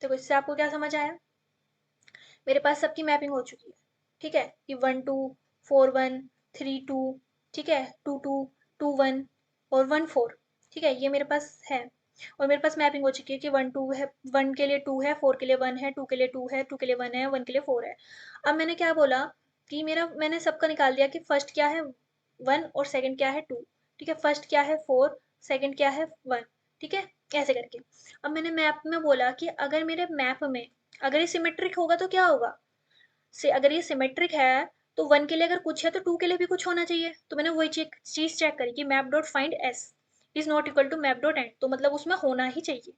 तो इससे आपको क्या समझ आया, मेरे पास सबकी मैपिंग हो चुकी है, ठीक है, कि 1 2 4 1 3 2, ठीक है, 2 2 2 1 और 1 4, ठीक है, ये मेरे पास है, और मेरे पास मैपिंग हो चुकी है कि 1 2 है, 1 के लिए 2 है, 4 के लिए 1 है, 2 के लिए 2 है, 2 के लिए 1 है, 1 के लिए 4 है। अब मैंने क्या बोला कि मेरा, मैंने सबका निकाल दिया कि फर्स्ट क्या है 1 और सेकंड क्या है 2, ठीक है, फर्स्ट क्या है 4, सेकंड क्या है 1, ठीक है, ऐसे करके। अब मैंने मैप में बोला कि अगर मेरे मैप में, अगर ये सिमेट्रिक होगा तो क्या होगा, से अगर ये सिमेट्रिक है तो 1 के लिए अगर कुछ है तो 2 के लिए भी कुछ होना चाहिए, तो मैंने वही चीज चेक करी कि map dot find S is not equal to map dot end, तो मतलब उसमें होना ही चाहिए,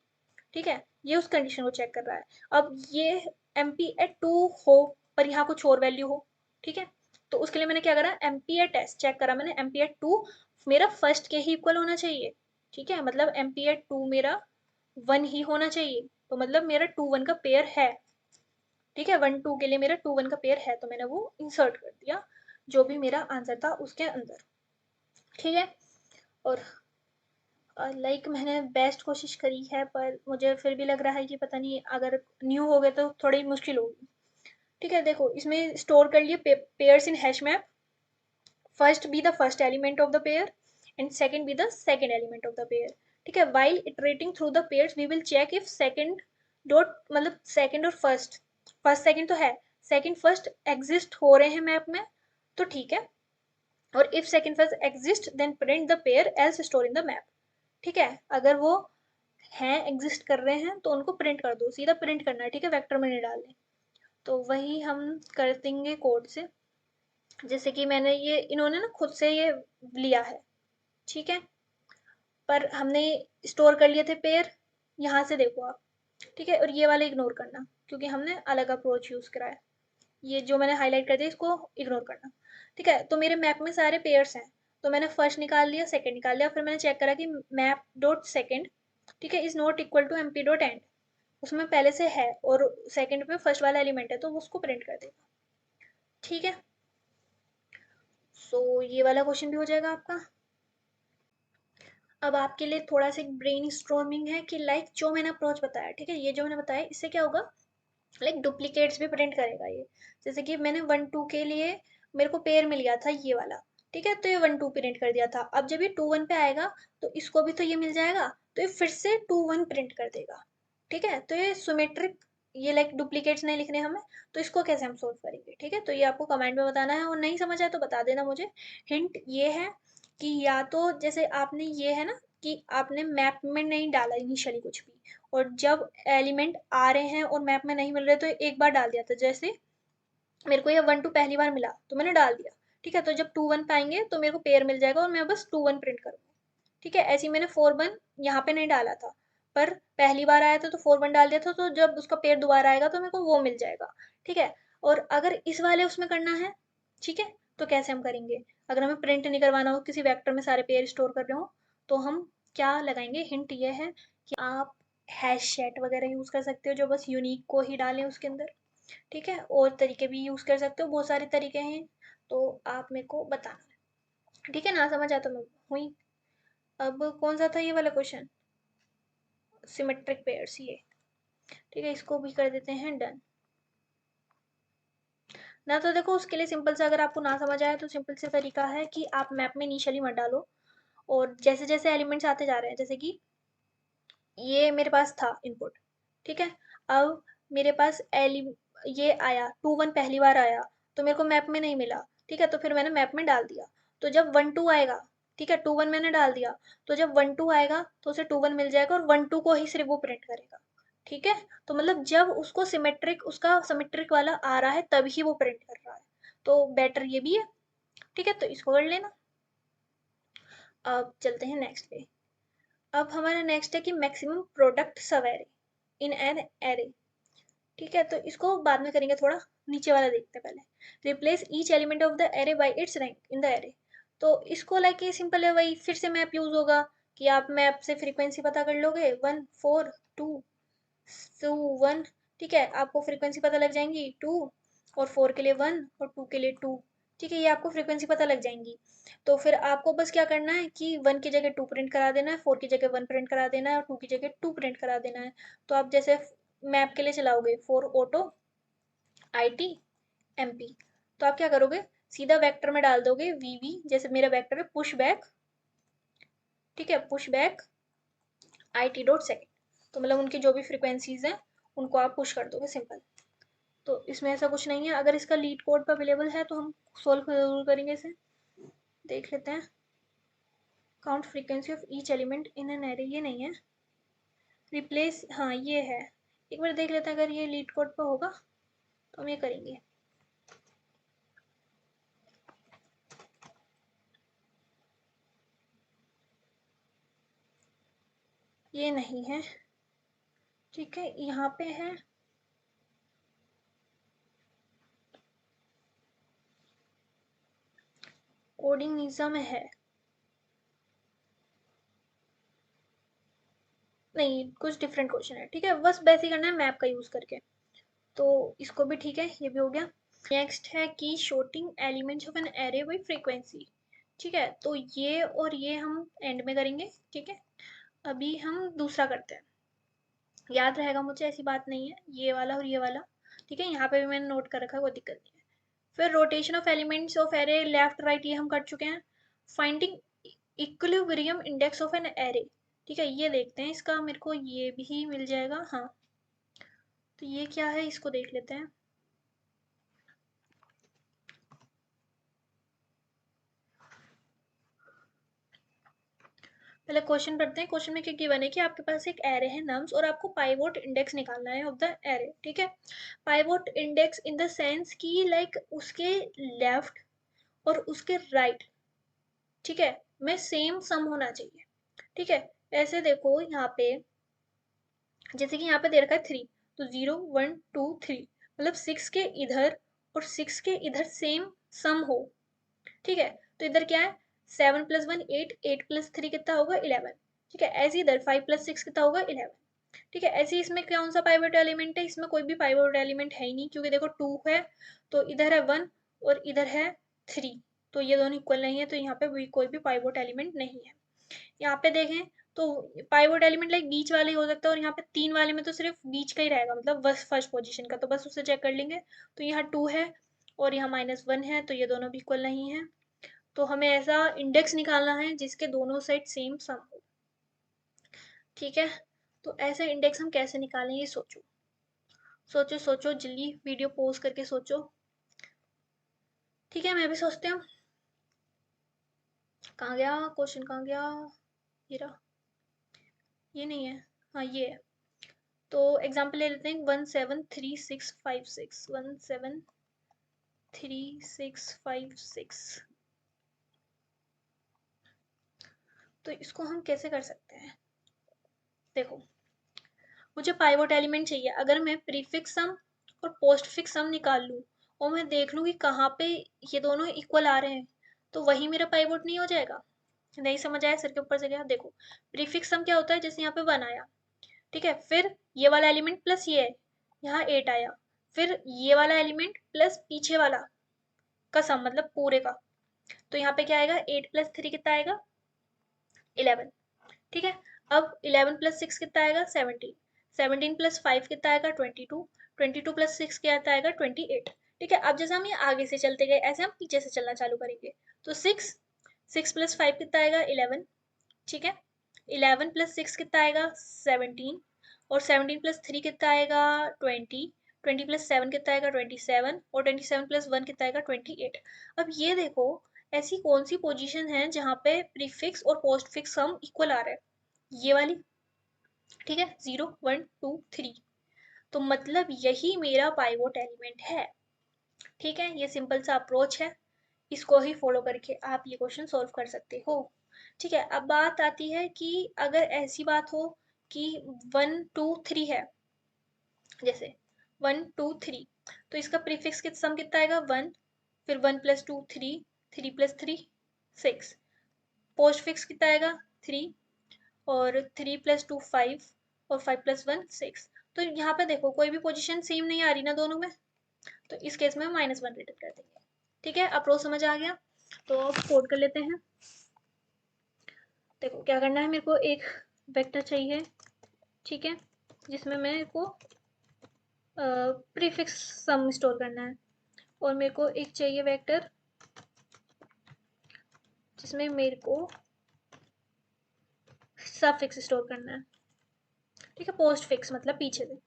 ठीक है, ये उस कंडीशन को चेक कर रहा है। अब ये MP@2 हो पर यहाँ कुछ और वैल्यू हो, ठीक है, तो उसके लिए मैंने क्या करा, MP@S चेक करा मैंने, MP@2 मेरा फर्स्ट के ही इक्वल होना चाहिए, ठीक है, मतलब MP@2 मेरा 1 ही होना चाहिए, तो मतलब मेरा 2 1 का पेयर है, ठीक है, 1 2 के लिए मेरा 2 1 का पेयर है, तो मैंने वो इंसर्ट कर दिया जो भी मेरा आंसर था उसके अंदर, ठीक है। और लाइक मैंने बेस्ट कोशिश करी है, पर मुझे फिर भी लग रहा है कि पता नहीं, अगर न्यू हो गए तो थोड़ी मुश्किल होगी, ठीक है। देखो इसमें स्टोर कर लिए pairs in hash map, first be the first element of the pair and second be the second element of the pair, ठीक है। While iterating through the pairs we will check if second dot, मतलब सेकंड और फर्स्ट, फर्स्ट सेकंड तो है, सेकंड फर्स्ट एग्जिस्ट हो रहे हैं मैप में, तो ठीक है, और if second first exist then print the pair else store in the map, ठीक है। अगर वो हैं एग्जिस्ट कर रहे हैं तो उनको प्रिंट कर दो, सीधा प्रिंट करना है, ठीक है, वेक्टर में नहीं डालने। तो वही हम कर देंगे कोड से, जैसे कि मैंने ये, इन्होंने ना खुद से ये लिया है, ठीक है, पर हमने स्टोर कर लिए थे पेयर, यहाँ से देखो आप, ठीक है, और ये वाले इग्नोर करना क्योंकि हमने अलग अप्रोच यूज़ करा है, ये जो मैंने हाईलाइट कर दिया इसको इग्नोर करना, ठीक है। तो मेरे मैप में सारे पेयर्स हैं, तो मैंने फर्स्ट निकाल लिया, सेकंड निकाल लिया, फिर मैंने चेक करा कि मैप डॉट सेकंड, ठीक है, is not equal to MP dot end, उसमें पहले से है और सेकंड पे फर्स्ट वाला एलिमेंट है तो वो उसको प्रिंट कर देगा, ठीक है। सो ये वाला क्वेश्चन भी हो जाएगा आपका। अब आपके लिए थोड़ा सा ब्रेन स्टॉर्मिंग है कि लाइक जो मैंने अप्रोच बताया, ठीक है, ये जो मैंने बताया इससे क्या होगा, लाइक डुप्लीकेट्स भी प्रिंट करेगा ये, जैसे कि मैंने 1 2 के लिए मेरे को पेयर मिल गया था ये वाला, ठीक है, तो ये 1 2 प्रिंट कर दिया था, अब जब ये 2 1 पे आएगा तो इसको भी तो ये मिल जाएगा, तो ये फिर से 2 1 प्रिंट कर देगा, ठीक है, तो ये सिमेट्रिक, ये लाइक डुप्लीकेट्स नहीं लिखने हमें, तो इसको कैसे हम सोल्व करेंगे, ठीक है, तो ये आपको कमेंट में बताना है, और नहीं समझ आए तो बता देना मुझे। हिंट ये है कि या तो जैसे आपने ये है ना कि आपने मैप में नहीं डाला इनिशियली कुछ भी, और जब एलिमेंट आ रहे हैं और मैप में नहीं मिल रहे तो एक बार डाल दिया था, जैसे मेरे को ये 1 2 पहली बार मिला तो मैंने डाल दिया, ठीक है, तो जब 2 1 पाएंगे तो मेरे को पेयर मिल जाएगा और मैं बस 2 1 प्रिंट करूंगा, ठीक है। ऐसे ही मैंने 4 1 यहाँ पे नहीं डाला था, पर पहली बार आया था तो 4 1 डाल दिया था, तो जब उसका पेयर दोबारा आएगा तो मेरे को वो मिल जाएगा, ठीक है। और अगर इस वाले उसमें करना है, ठीक है, तो कैसे हम करेंगे, अगर हमें प्रिंट नहीं करवाना हो, किसी वेक्टर में सारे पेयर स्टोर कर रहे हो, तो हम क्या लगाएंगे, हिंट ये है कि आप हैश सेट वगैरह यूज़ कर सकते हो जो बस यूनिक को ही डालें उसके अंदर, ठीक है, और तरीके भी यूज़ कर सकते हो, बहुत सारे तरीके हैं, तो आप मेरे को बताना, ठीक है, ना समझ आता मैं हुई। अब कौन सा था ये वाला क्वेश्चन, सिमेट्रिक पेयर्स ये, ठीक है, इसको भी कर देते हैं डन ना। तो देखो उसके लिए सिंपल से, अगर आपको ना समझ आए तो सिंपल से तरीका है कि आप मैप में इनिशियली मत डालो, और जैसे जैसे एलिमेंट्स आते जा रहे हैं, जैसे कि ये मेरे पास था इनपुट, ठीक है, अब मेरे पास एलि ये आया 2 1 पहली बार आया, तो मेरे को मैप में नहीं मिला, ठीक है, तो फिर मैंने मैप में डाल दिया, तो जब 1 2 आएगा, ठीक है, 2 1 मैंने डाल दिया, तो जब 1 2 आएगा तो उसे 2 1 मिल जाएगा और 1 2 को ही सिर्फ वो प्रिंट करेगा, ठीक है। तो मतलब जब उसको सिमेट्रिक, उसका सिमेट्रिक वाला आ रहा है तभी वो प्रिंट कर रहा है, तो बेटर ये भी है, ठीक है, तो इसको कर लेना। अब चलते हैं नेक्स्ट पे। अब हमारा नेक्स्ट है कि मैक्सिमम प्रोडक्ट सवेरे इन एन एरे, ठीक है, तो इसको बाद में करेंगे, थोड़ा नीचे वाला देखते हैं पहले, replace each element of the array bye it's rank in the array. तो इसको लाइक ये सिंपल है, वही फिर से मैप यूज होगा कि आप मैप से फ्रीक्वेंसी पता कर लोगे, 1 4 2 2 1, ठीक है, आपको फ्रीक्वेंसी पता लग जाएंगी 2, और 4 के लिए 1 और 2 के लिए 2, ठीक है, ये आपको फ्रीक्वेंसी पता लग जाएंगी। तो फिर आपको बस क्या करना है कि 1 की जगह 2 प्रिंट करा देना है, 4 की जगह 1 प्रिंट करा देना है, और 2 की जगह 2 प्रिंट करा देना है। तो आप जैसे मैप के लिए चलाओगे 4 ऑटो IT MP, तो आप क्या करोगे, सीधा वेक्टर में डाल दोगे VV, जैसे मेरा वेक्टर है पुश बैक, ठीक है, push back IT dot second, तो मतलब उनकी जो भी फ्रिक्वेंसीज हैं उनको आप पुश कर दोगे, सिंपल। तो इसमें ऐसा कुछ नहीं है, अगर इसका लीड कोड पर अवेलेबल है तो हम सोल्व जरूर करेंगे इसे, देख लेते हैं। Count frequency of each element in an array, ये नहीं है, रिप्लेस, हाँ ये है, एक बार देख लेते हैं, अगर ये लीड कोड पर होगा तो हम ये करेंगे। ये नहीं है, ठीक है, यहाँ पे है कोडिंग है, नहीं कुछ डिफरेंट क्वेश्चन है, ठीक है, बस वैसे ही करना है मैप का यूज करके। तो इसको भी ठीक है, ये भी हो गया। नेक्स्ट है कि sorting elements of an array by frequency. ठीक है, तो ये और ये हम एंड में करेंगे, ठीक है। अभी हम दूसरा करते हैं, याद रहेगा मुझे, ऐसी बात नहीं है, ये वाला और ये वाला, ठीक है, यहाँ पे भी मैंने नोट कर रखा है, कोई दिक्कत नहीं है। फिर rotation of elements of array left right, ये हम कर चुके हैं। Finding equilibrium index of an array, ठीक है, ये देखते हैं, इसका मेरे को ये भी मिल जाएगा, हाँ। तो ये क्या है, इसको देख लेते हैं। पहले क्वेश्चन पढ़ते हैं। क्वेश्चन में क्या गिवन है कि आपके पास एक एरे है नम्स और आपको पाइवोट इंडेक्स निकालना है ऑफ द एरे, ठीक है। Pivot index in the sense कि लाइक उसके लेफ्ट और उसके राइट, ठीक है, में सेम सम होना चाहिए, ठीक है। ऐसे देखो यहाँ पे, जैसे कि यहाँ पे दे रखा है 3, तो 0 1 2 3, मतलब 6 के इधर और 6 के इधर सेम सम हो, ठीक है। तो इधर क्या है, 7 + 1 8, 8 + 3 कितना होगा 11, ठीक है। ऐसे इधर 5 + 6 कितना होगा 11, ठीक है। ऐसे इसमें कौन सा पाइवट एलिमेंट है, इसमें कोई भी पाइवट एलिमेंट है ही नहीं, क्योंकि देखो 2 है, तो इधर है 1 और इधर है 3, तो ये दोनों इक्वल नहीं है, तो यहाँ पे भी कोई भी पाइवट एलिमेंट नहीं है। यहाँ पे देखें तो पाइवट एलिमेंट लाइक बीच वाला ही हो सकता है, और यहाँ पे 3 वाले में तो सिर्फ बीच का ही रहेगा, मतलब बस फर्स्ट पोजीशन का, तो बस उसे चेक कर लेंगे। तो यहाँ 2 है और यहाँ -1 है, तो ये दोनों भी इक्वल नहीं है। तो हमें ऐसा इंडेक्स निकालना है जिसके दोनों साइड सेम सम हो, ठीक है। तो ऐसा इंडेक्स हम कैसे निकालेंगे, सोचो सोचो सोचो, जल्दी वीडियो पॉज करके सोचो, ठीक है। मैं भी सोचती हूँ, कहाँ गया क्वेश्चन, कहाँ गया, ये रहा, ये नहीं है, हाँ ये है। तो एग्जाम्पल ले लेते हैं, 173656, 173656। तो इसको हम कैसे कर सकते हैं, देखो, मुझे पाइवोट एलिमेंट चाहिए। अगर मैं प्रीफिक्स सम और पोस्टफिक्स सम निकाल लूँ और मैं देख लूँ कि कहाँ पे ये दोनों इक्वल आ रहे हैं, तो वही मेरा पाइवोट नहीं हो जाएगा। नहीं समझ आया, सिर के ऊपर से गया। देखो, प्रीफिक्स सम क्या होता है, जैसे यहाँ पे 1 आया, ठीक है, फिर ये वाला एलिमेंट प्लस ये है, यहाँ 8 आया, फिर ये वाला एलिमेंट प्लस पीछे वाला का सम, मतलब पूरे का। तो यहाँ पे क्या आएगा, 8 + 3 कितना आएगा 11, ठीक है। अब 11 + 6 कितना आएगा 17, 17 + 5 कितना आएगा 22, 22 + 6 क्या आता आएगा 28, ठीक है। अब जैसे हम ये आगे से चलते गए, ऐसे हम पीछे से चलना चालू करेंगे। तो 6, 6 + 5 कितना आएगा 11, ठीक है। 11 + 6 कितना आएगा 17, और 17 + 3 कितना आएगा 20, 20 + 7 कितना आएगा 27, और 27 + 1 कितना आएगा 28। अब ये देखो, ऐसी कौन सी पोजीशन है जहाँ पे प्रीफिक्स और पोस्टफिक्स सम इक्वल आ रहा है, ये वाली, ठीक है, 0 1 2 3। तो मतलब यही मेरा पाइवोट एलिमेंट है, ठीक है। ये सिंपल सा अप्रोच है, इसको ही फॉलो करके आप ये क्वेश्चन सॉल्व कर सकते हो, ठीक है। अब बात आती है कि अगर ऐसी बात हो कि 1 2 3 है, जैसे 1 2 3, तो इसका प्रीफिक्स सम कितना आएगा 1, फिर 1 + 2 3, 3 + 3 6, पोस्ट फिक्स कितना आएगा 3, और 3 + 2 5, और 5 + 1 6। तो यहाँ पे देखो कोई भी पोजीशन सेम नहीं आ रही ना दोनों में, तो इस केस में हम -1 रिटर्न कर देंगे, ठीक है। अप्रोच समझ आ गया, तो अब कोड कर लेते हैं। देखो क्या करना है, मेरे को एक वेक्टर चाहिए, ठीक है, जिसमें मेरे को प्रीफिक्स सम स्टोर करना है, और मेरे को एक चाहिए वेक्टर जिसमें मेरे को सफिक्स स्टोर करना है, ठीक है, पोस्ट फिक्स मतलब पीछे से।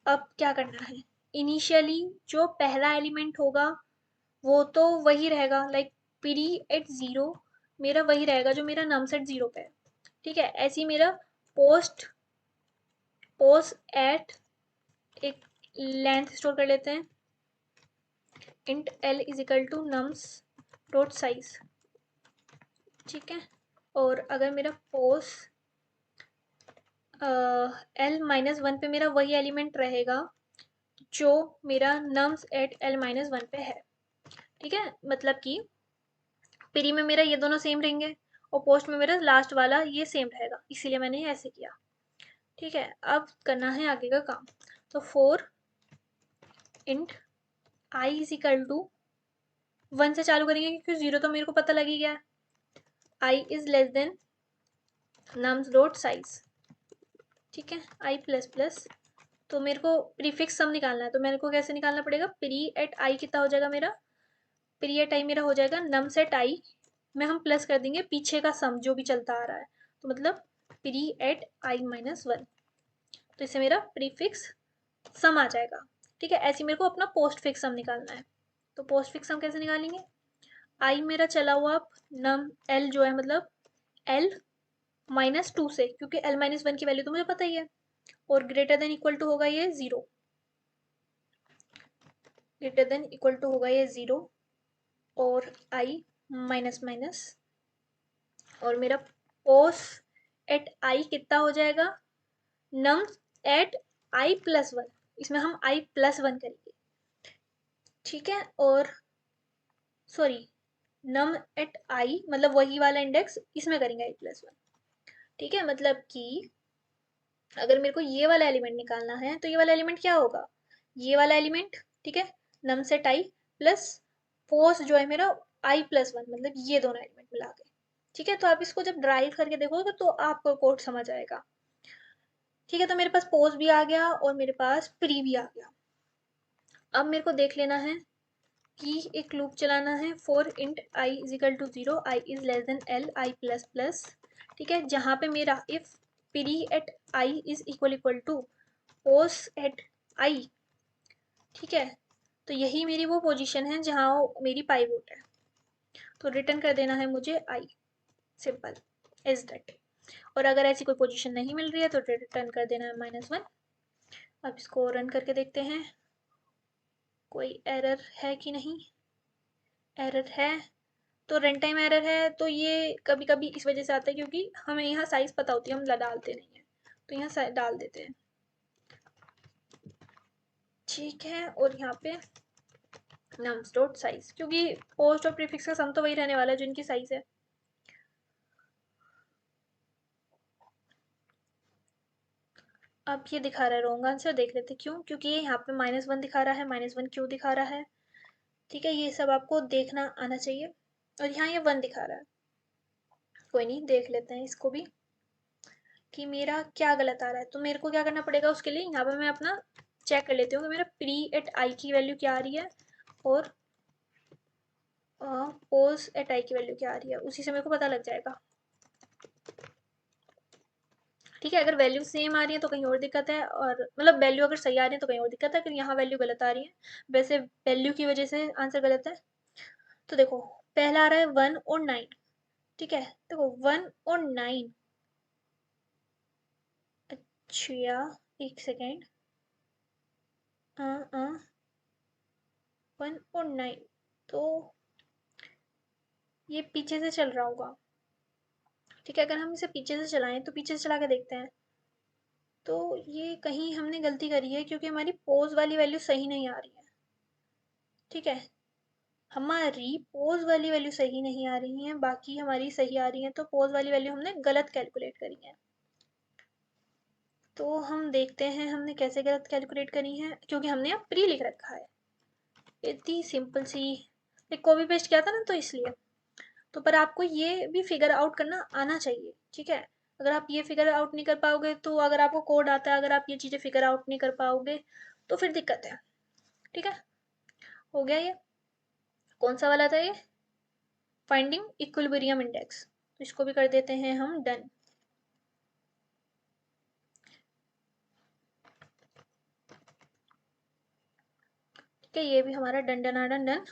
अब क्या करना है, इनिशियली जो पहला एलिमेंट होगा वो तो वही रहेगा, लाइक प्री एट 0 मेरा वही रहेगा जो मेरा नम सेट 0 पे है, ठीक है। ऐसे ही मेरा पोस्ट पोस्ट एट एक लेंथ स्टोर कर लेते हैं, int l = nums dot size, ठीक है। और अगर मेरा पोस्ट L-1 पे मेरा वही एलिमेंट रहेगा जो मेरा nums at L-1 पे है। ठीक है, मतलब कि प्री में मेरा ये दोनों सेम रहेंगे और पोस्ट में मेरा लास्ट वाला ये सेम रहेगा, इसीलिए मैंने ऐसे किया। ठीक है, अब करना है आगे का काम। तो 4 int I is equal to 1 से चालू करेंगे क्योंकि 0 तो मेरे को पता लग ही गया है। I is less than nums dot size. ठीक है, आई प्लस प्लस, तो मेरे को प्रीफिक्स सम निकालना है, तो मेरे को कैसे निकालना पड़ेगा, प्री एट आई कितना हो जाएगा मेरा, प्री एट आई मेरा हो जाएगा नम सेट आई में हम प्लस कर देंगे पीछे का सम जो भी चलता आ रहा है, तो मतलब प्री एट I-1, तो इससे मेरा प्रीफिक्स सम आ जाएगा। ठीक है, ऐसे मेरे को अपना पोस्ट फिक्स सम निकालना है। तो पोस्ट फिक्स सम कैसे निकालेंगे, आई मेरा चला हुआ नम एल जो है मतलब L-2 से, क्योंकि L-1 की वैल्यू तो मुझे पता ही है, और ग्रेटर देन इक्वल टू होगा ये 0, ग्रेटर देन इक्वल टू होगा ये 0 और आई माइनस माइनस, और मेरा पोस एट आई कितना हो जाएगा, नम एट I+1, इसमें हम I+1 करेंगे। ठीक है, और सॉरी, नम एट आई मतलब वही वाला इंडेक्स इसमें करेंगे I+1। ठीक है, मतलब कि अगर मेरे को ये वाला एलिमेंट निकालना है तो ये वाला एलिमेंट क्या होगा, ये वाला एलिमेंट। ठीक है, नम सेट आई प्लस पोस जो है मेरा I+1, मतलब ये दोनों एलिमेंट मिला के। ठीक है, तो आप इसको जब ड्राइव करके देखोगे तो आपको कोड समझ आएगा। ठीक है, तो मेरे पास पोस भी आ गया और मेरे पास प्री भी आ गया। अब मेरे को देख लेना है कि एक लूप चलाना है, 4 int I is equal to 0, I is less than L I plus plus. ठीक है, जहाँ पे मेरा if pre at I is equal to pos at I. ठीक है, तो यही मेरी वो पोजीशन है जहाँ मेरी पाइवोट है, तो रिटर्न कर देना है मुझे आई, सिंपल इज दैट। और अगर ऐसी कोई पोजीशन नहीं मिल रही है तो रिटर्न कर देना है -1। अब इसको रन करके देखते हैं कोई एरर है कि नहीं। एरर है, तो रन टाइम एरर है, तो ये कभी कभी इस वजह से आता है क्योंकि हमें यहाँ साइज पता होती है, हम डालते नहीं है, तो यहाँ डाल देते हैं। ठीक है, और यहाँ पे नम्स डॉट साइज, क्योंकि पोस्ट और प्रीफिक्स का सम तो वही रहने वाला है जो इनकी साइज है। अब ये दिखा रहा है रॉन्ग आंसर, देख लेते क्यों, क्योंकि ये यहाँ पे -1 दिखा रहा है, -1 क्यों दिखा रहा है। ठीक है, ये सब आपको देखना आना चाहिए, और यहाँ ये 1 दिखा रहा है। कोई नहीं, देख लेते हैं इसको भी कि मेरा क्या गलत आ रहा है। तो मेरे को क्या करना पड़ेगा उसके लिए, यहाँ पे मैं अपना चेक कर लेती हूँ कि मेरा प्री एट आई की वैल्यू क्या आ रही है और पोज एट आई की वैल्यू क्या आ रही है, उसी से मेरे को पता लग जाएगा। ठीक है, अगर वैल्यू सेम आ रही है तो कहीं और दिक्कत है, और मतलब वैल्यू अगर सही आ रही है तो कहीं और दिक्कत है, फिर यहाँ वैल्यू गलत आ रही है, वैसे वैल्यू की वजह से आंसर गलत है। तो देखो, पहला आ रहा है 1 और 9। ठीक है, देखो 1 और 9, अच्छा एक सेकेंड, 1 और 9, तो ये पीछे से चल रहा होगा। ठीक है, अगर हम इसे पीछे से चलाएं तो पीछे से चला के देखते हैं, तो ये कहीं हमने गलती करी है क्योंकि हमारी पोज वाली वैल्यू सही नहीं आ रही है। ठीक है, हमारी पोज वाली वैल्यू सही नहीं आ रही है, बाकी हमारी सही आ रही है, तो पोज वाली वैल्यू हमने गलत कैलकुलेट करी है। तो हम देखते हैं हमने कैसे गलत कैलकुलेट करी है, क्योंकि हमने यहाँ प्री लिख रखा है, इतनी सिंपल सी, एक कॉपी पेस्ट किया था ना तो इसलिए। तो पर आपको ये भी फिगर आउट करना आना चाहिए। ठीक है, अगर आप ये फिगर आउट नहीं कर पाओगे, तो अगर आपको कोड आता है, अगर आप ये चीज़ें फिगर आउट नहीं कर पाओगे तो फिर दिक्कत है। ठीक है, हो गया ये, कौन सा वाला था ये, फाइंडिंग इक्विलिब्रियम इंडेक्स, तो इसको भी कर देते हैं हम डन। ठीक है, ये भी हमारा डन डन डन डन।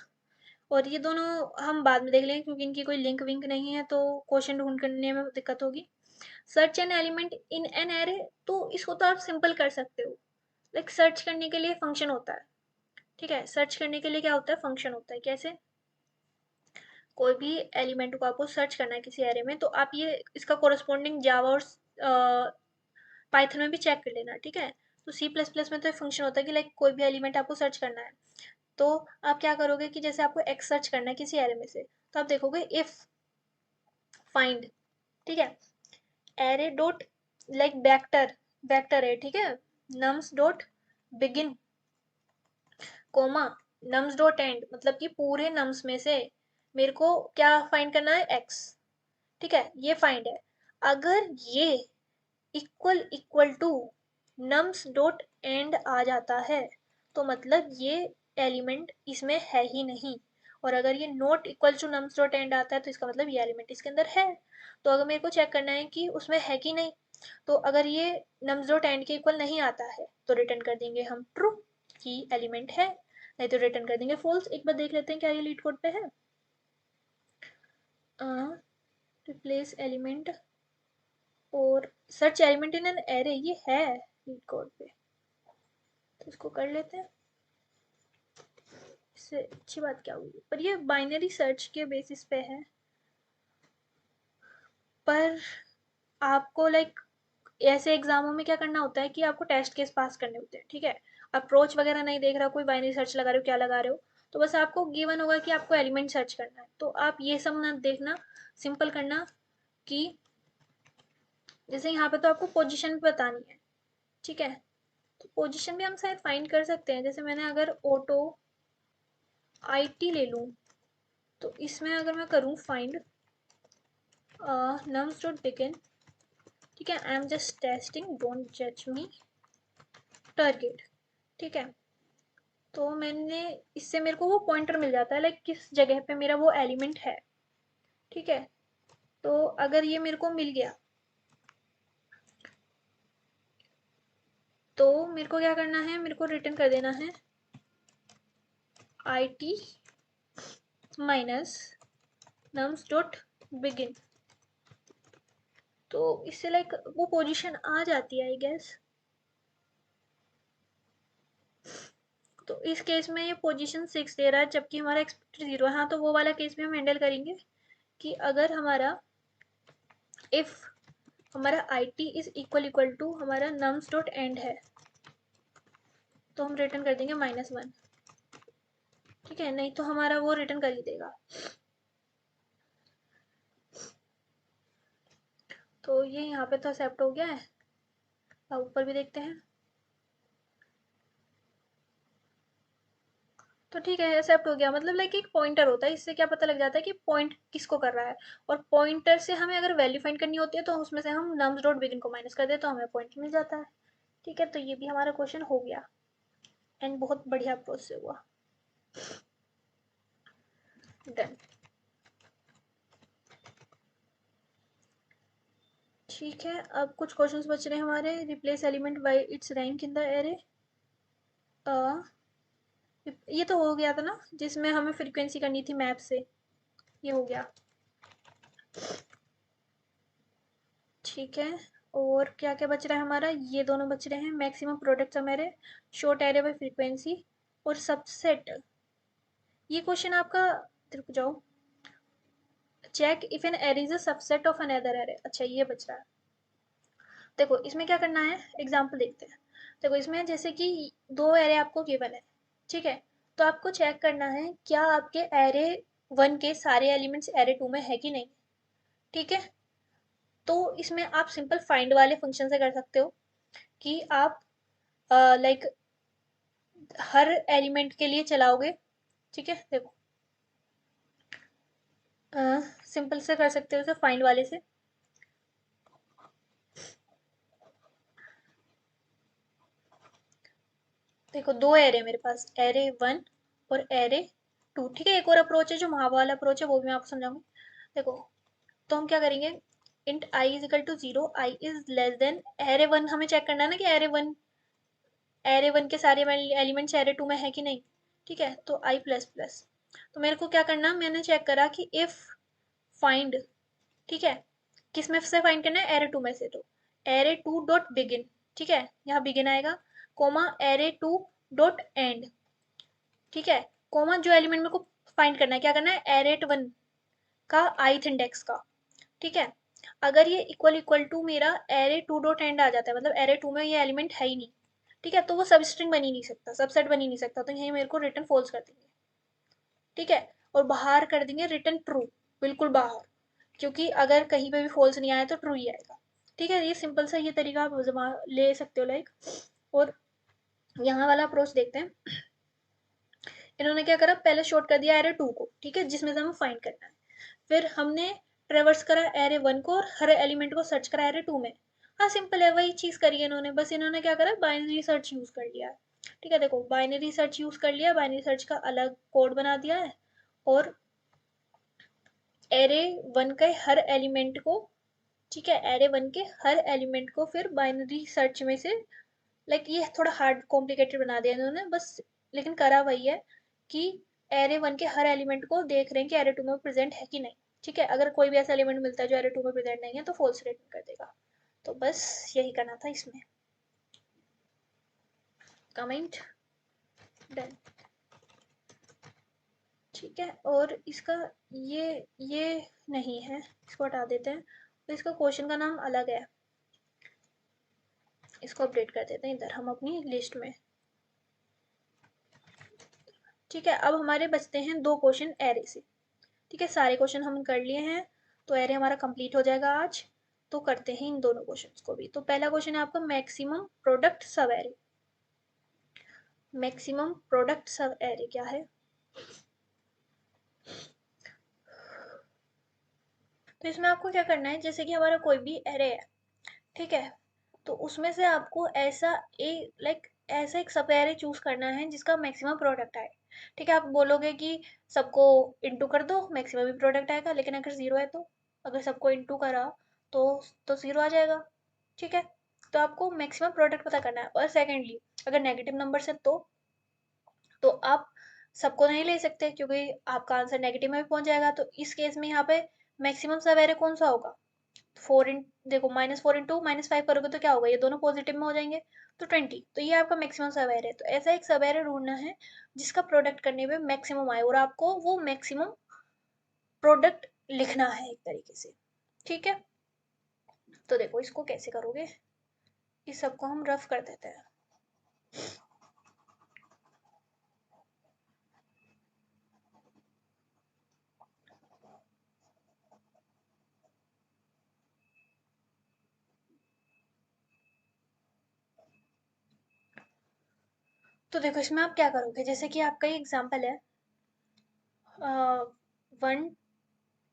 और ये दोनों हम बाद में देख लेंगे क्योंकि इनकी कोई लिंक विंक नहीं है, तो क्वेश्चन ढूंढ करने में दिक्कत होगी। Search an element in an array, तो इसको तो आप सिंपल कर सकते हो, लाइक सर्च करने के लिए फंक्शन होता है। ठीक है, सर्च करने के लिए क्या होता है, फंक्शन होता है। कैसे, कोई भी एलिमेंट को आपको सर्च करना है किसी एरे में, तो आप ये इसका कोरस्पॉन्डिंग जावा और पाइथन में भी चेक कर लेना, ठीक है। तो सी प्लस प्लस में तो एक फंक्शन होता है कि लाइक कोई भी एलिमेंट आपको सर्च करना है, तो आप क्या करोगे कि जैसे आपको एक्स सर्च करना है किसी एरे में से, तो आप देखोगे इफ फाइंड, ठीक है, array dot like vector, vector है, ठीक है, nums dot begin comma nums dot end, मतलब कि पूरे नम्स में से मेरे को क्या फाइंड करना है, एक्स, ठीक है, ये फाइंड है। अगर ये equal equal to nums dot end आ जाता है तो मतलब ये एलिमेंट इसमें है ही नहीं, और अगर ये not equal to nums dot end आता है तो इसका मतलब ये एलिमेंट इसके अंदर है। तो अगर मेरे को चेक करना है कि उसमें है कि नहीं, तो अगर ये नम्स डॉट एंड के इक्वल नहीं आता है तो रिटर्न कर देंगे हम ट्रू कि एलिमेंट है, नहीं तो रिटर्न कर देंगे फॉल्स। एक बार देख लेते हैं क्या ये लीड कोड पे है। रिप्लेस एलिमेंट और search element in an array, ये है लीड कोड पे, तो इसको कर लेते हैं। इससे अच्छी बात क्या हुई, पर ये बाइनरी सर्च के बेसिस पे है, पर आपको लाइक ऐसे एग्जामों में क्या करना होता है कि आपको टेस्ट केस पास करने होते हैं, ठीक है। अप्रोच वगैरह नहीं देख रहा, कोई बाइनरी सर्च लगा रहे हो क्या लगा रहे हो, तो बस आपको गिवन होगा कि आपको एलिमेंट सर्च करना है, तो आप ये सब ना देखना, सिंपल करना कि जैसे यहाँ पे तो आपको पोजीशन भी बतानी है, ठीक है, तो पोजीशन भी हम शायद फाइंड कर सकते हैं। जैसे मैंने अगर ऑटो आईटी ले लूँ, तो इसमें अगर मैं करूँ फाइंड nums डॉट बिगिन, ठीक है, I am just testing don't जज मी टारगेट, ठीक है, तो मैंने इससे मेरे को वो पॉइंटर मिल जाता है लाइक किस जगह पे मेरा वो एलिमेंट है, ठीक है। तो अगर ये मेरे को मिल गया तो मेरे को क्या करना है, मेरे को रिटर्न कर देना है I T minus nums dot begin, तो इससे लाइक वो पोजीशन आ जाती है आई गेस। तो इस केस में ये पोजीशन 6 दे रहा है जबकि हमारा एक्सपेक्टेड 0 है। हाँ, तो वो वाला केस भी हम हैंडल करेंगे कि अगर हमारा इफ हमारा I T is equal equal to हमारा नम्स डॉट एंड है, तो हम रिटर्न कर देंगे -1, ठीक है, नहीं तो हमारा वो रिटर्न कर ही देगा। तो ये यहाँ पे तो एक्सेप्ट हो गया है, अब ऊपर भी देखते हैं। तो ठीक है, एक्सेप्ट हो गया, मतलब लाइक एक पॉइंटर होता है, इससे क्या पता लग जाता है कि पॉइंट किसको कर रहा है, और पॉइंटर से हमें अगर वैल्यू फाइंड करनी होती है तो उसमें से हम नम्स डॉट बिगिन को माइनस कर दे तो हमें पॉइंट मिल जाता है, ठीक है। तो ये भी हमारा क्वेश्चन हो गया एंड बहुत बढ़िया अप्रोच से हुआ, डन। ठीक है, अब कुछ क्वेश्चंस बच रहे हैं हमारे। Replace element by it's rank in the array, ये तो हो गया था ना जिसमें हमें फ्रीक्वेंसी करनी थी मैप से, ये हो गया, ठीक है। और क्या क्या बच रहा है हमारा, ये दोनों बच रहे हैं, मैक्सिमम प्रोडक्ट हमारे, शॉर्ट एरे बाय फ्रीक्वेंसी और सबसेट। ये क्वेश्चन आपका, रुक जाओ, check if an array is a subset of another array, अच्छा ये बच रहा है। देखो इसमें क्या करना है, एग्जाम्पल देखते हैं। देखो इसमें जैसे कि दो एरे आपको गिवन है, ठीक है, तो आपको चेक करना है क्या आपके एरे 1 के सारे एलिमेंट्स एरे 2 में है कि नहीं, ठीक है। तो इसमें आप सिंपल फाइंड वाले फंक्शन से कर सकते हो कि आप लाइक हर एलिमेंट के लिए चलाओगे, ठीक है। देखो सिंपल से कर सकते हो उसे फाइंड वाले से। देखो दो एरे मेरे पास, एरे 1 और एरे 2, ठीक है। एक और अप्रोच है जो वहाँ वाला अप्रोच है, वो भी मैं आपको समझाऊंगी। देखो तो हम क्या करेंगे, int I is equal to 0, I is less than array 1, हमें चेक करना है ना कि एरे वन के सारे एलिमेंट्स एरे 2 में है कि नहीं, ठीक है। तो आई प्लस प्लस, तो मेरे को क्या करना, मैंने चेक करा कि इफ फाइंड, ठीक है, किस में से फाइंड करना है, एरे 2 में से, तो एरे 2 डॉट बिगिन, ठीक है, यहाँ बिगिन आएगा, कोमा एरे 2 डॉट एंड, ठीक है, कोमा जो एलिमेंट मेरे को फाइंड करना है, क्या करना है, एरे 1 का ith इंडेक्स का, ठीक है। अगर ये इक्वल टू मेरा एरे टू डॉट एंड आ जाता है, मतलब एरे टू में ये एलिमेंट है ही नहीं, ठीक है, तो वो सब स्ट्रिंग बन ही नहीं सकता, सबसेट बन ही नहीं सकता, तो यही मेरे को रिटर्न फॉल्स कर देंगे, ठीक है। और बाहर कर देंगे रिटर्न ट्रू, बिल्कुल बाहर, क्योंकि अगर कहीं पे भी फॉल्स नहीं आया तो ट्रू ही आएगा, ठीक है। ये सिंपल सा ये तरीका आप ले सकते हो लाइक। और यहाँ वाला अप्रोच देखते हैं। इन्होंने क्या करा, पहले शॉर्ट कर दिया एरे टू को, ठीक है, जिसमें से हमें फाइंड करना है। फिर हमने ट्रेवर्स करा एरे वन को और हर एलिमेंट को सर्च करा एरे टू में। हाँ सिंपल है, वही चीज करी है इन्होंने, बस इन्होंने क्या करा, बाइनरी सर्च यूज कर लिया है, ठीक है। देखो बाइनरी सर्च यूज कर लिया, बाइनरी सर्च का अलग कोड बना दिया है, और एरे वन के हर एलिमेंट को, ठीक है, एरे वन के हर एलिमेंट को फिर बाइनरी सर्च में से, लाइक ये थोड़ा हार्ड कॉम्प्लिकेटेड बना दिया इन्होंने बस, लेकिन करा वही है कि एरे वन के हर एलिमेंट को देख रहे हैं कि एरे टू में प्रेजेंट है कि नहीं, ठीक है। अगर कोई भी ऐसा एलिमेंट मिलता है जो एरे टू में प्रेजेंट नहीं है तो फॉल्स रिटर्न कर देगा। तो बस यही करना था इसमें। कमेंट डन, ठीक है। और इसका ये नहीं है, इसको हटा देते हैं, तो इसका क्वेश्चन का नाम अलग है, इसको अपडेट कर देते हैं इधर हम अपनी लिस्ट में, ठीक है। अब हमारे बचते हैं दो क्वेश्चन एरे से, ठीक है, सारे क्वेश्चन हम कर लिए हैं, तो एरे हमारा कंप्लीट हो जाएगा आज। तो करते हैं इन दोनों क्वेश्चंस को भी। तो पहला क्वेश्चन है आपका मैक्सिमम प्रोडक्ट सब एरे। मैक्सिमम प्रोडक्ट सब एरे क्या है, तो इसमें आपको क्या करना है, जैसे कि हमारा कोई भी एरे है, ठीक है, तो उसमें से आपको ऐसा ऐसा एक सब एरे चूज करना है जिसका मैक्सिमम प्रोडक्ट आए, ठीक है। आप बोलोगे कि सबको इंटू कर दो, मैक्सिमम भी प्रोडक्ट आएगा, लेकिन अगर जीरो है तो, अगर सबको इंटू करा तो जीरो आ जाएगा, ठीक है। तो आपको मैक्सिमम प्रोडक्ट पता करना है। और सेकेंडली अगर नेगेटिव नंबर है तो आप सबको नहीं ले सकते, क्योंकि आपका आंसर नेगेटिव में भी पहुंच जाएगा। तो इस केस में यहाँ पे मैक्सिमम सब एरे कौन सा होगा, फोर इन देखो -4 × -5 करोगे तो क्या होगा, ये दोनों पॉजिटिव में हो जाएंगे, तो 20। तो ये आपका मैक्सिमम सब एरे है। तो ऐसा एक सब एरे ढूंढना है जिसका प्रोडक्ट करने में मैक्सिमम आए, और आपको वो मैक्सिमम प्रोडक्ट लिखना है एक तरीके से, ठीक है। तो देखो इसको कैसे करोगे, इस सबको हम रफ कर देते हैं। तो देखो इसमें आप क्या करोगे, जैसे कि आपका ये एग्जाम्पल है 1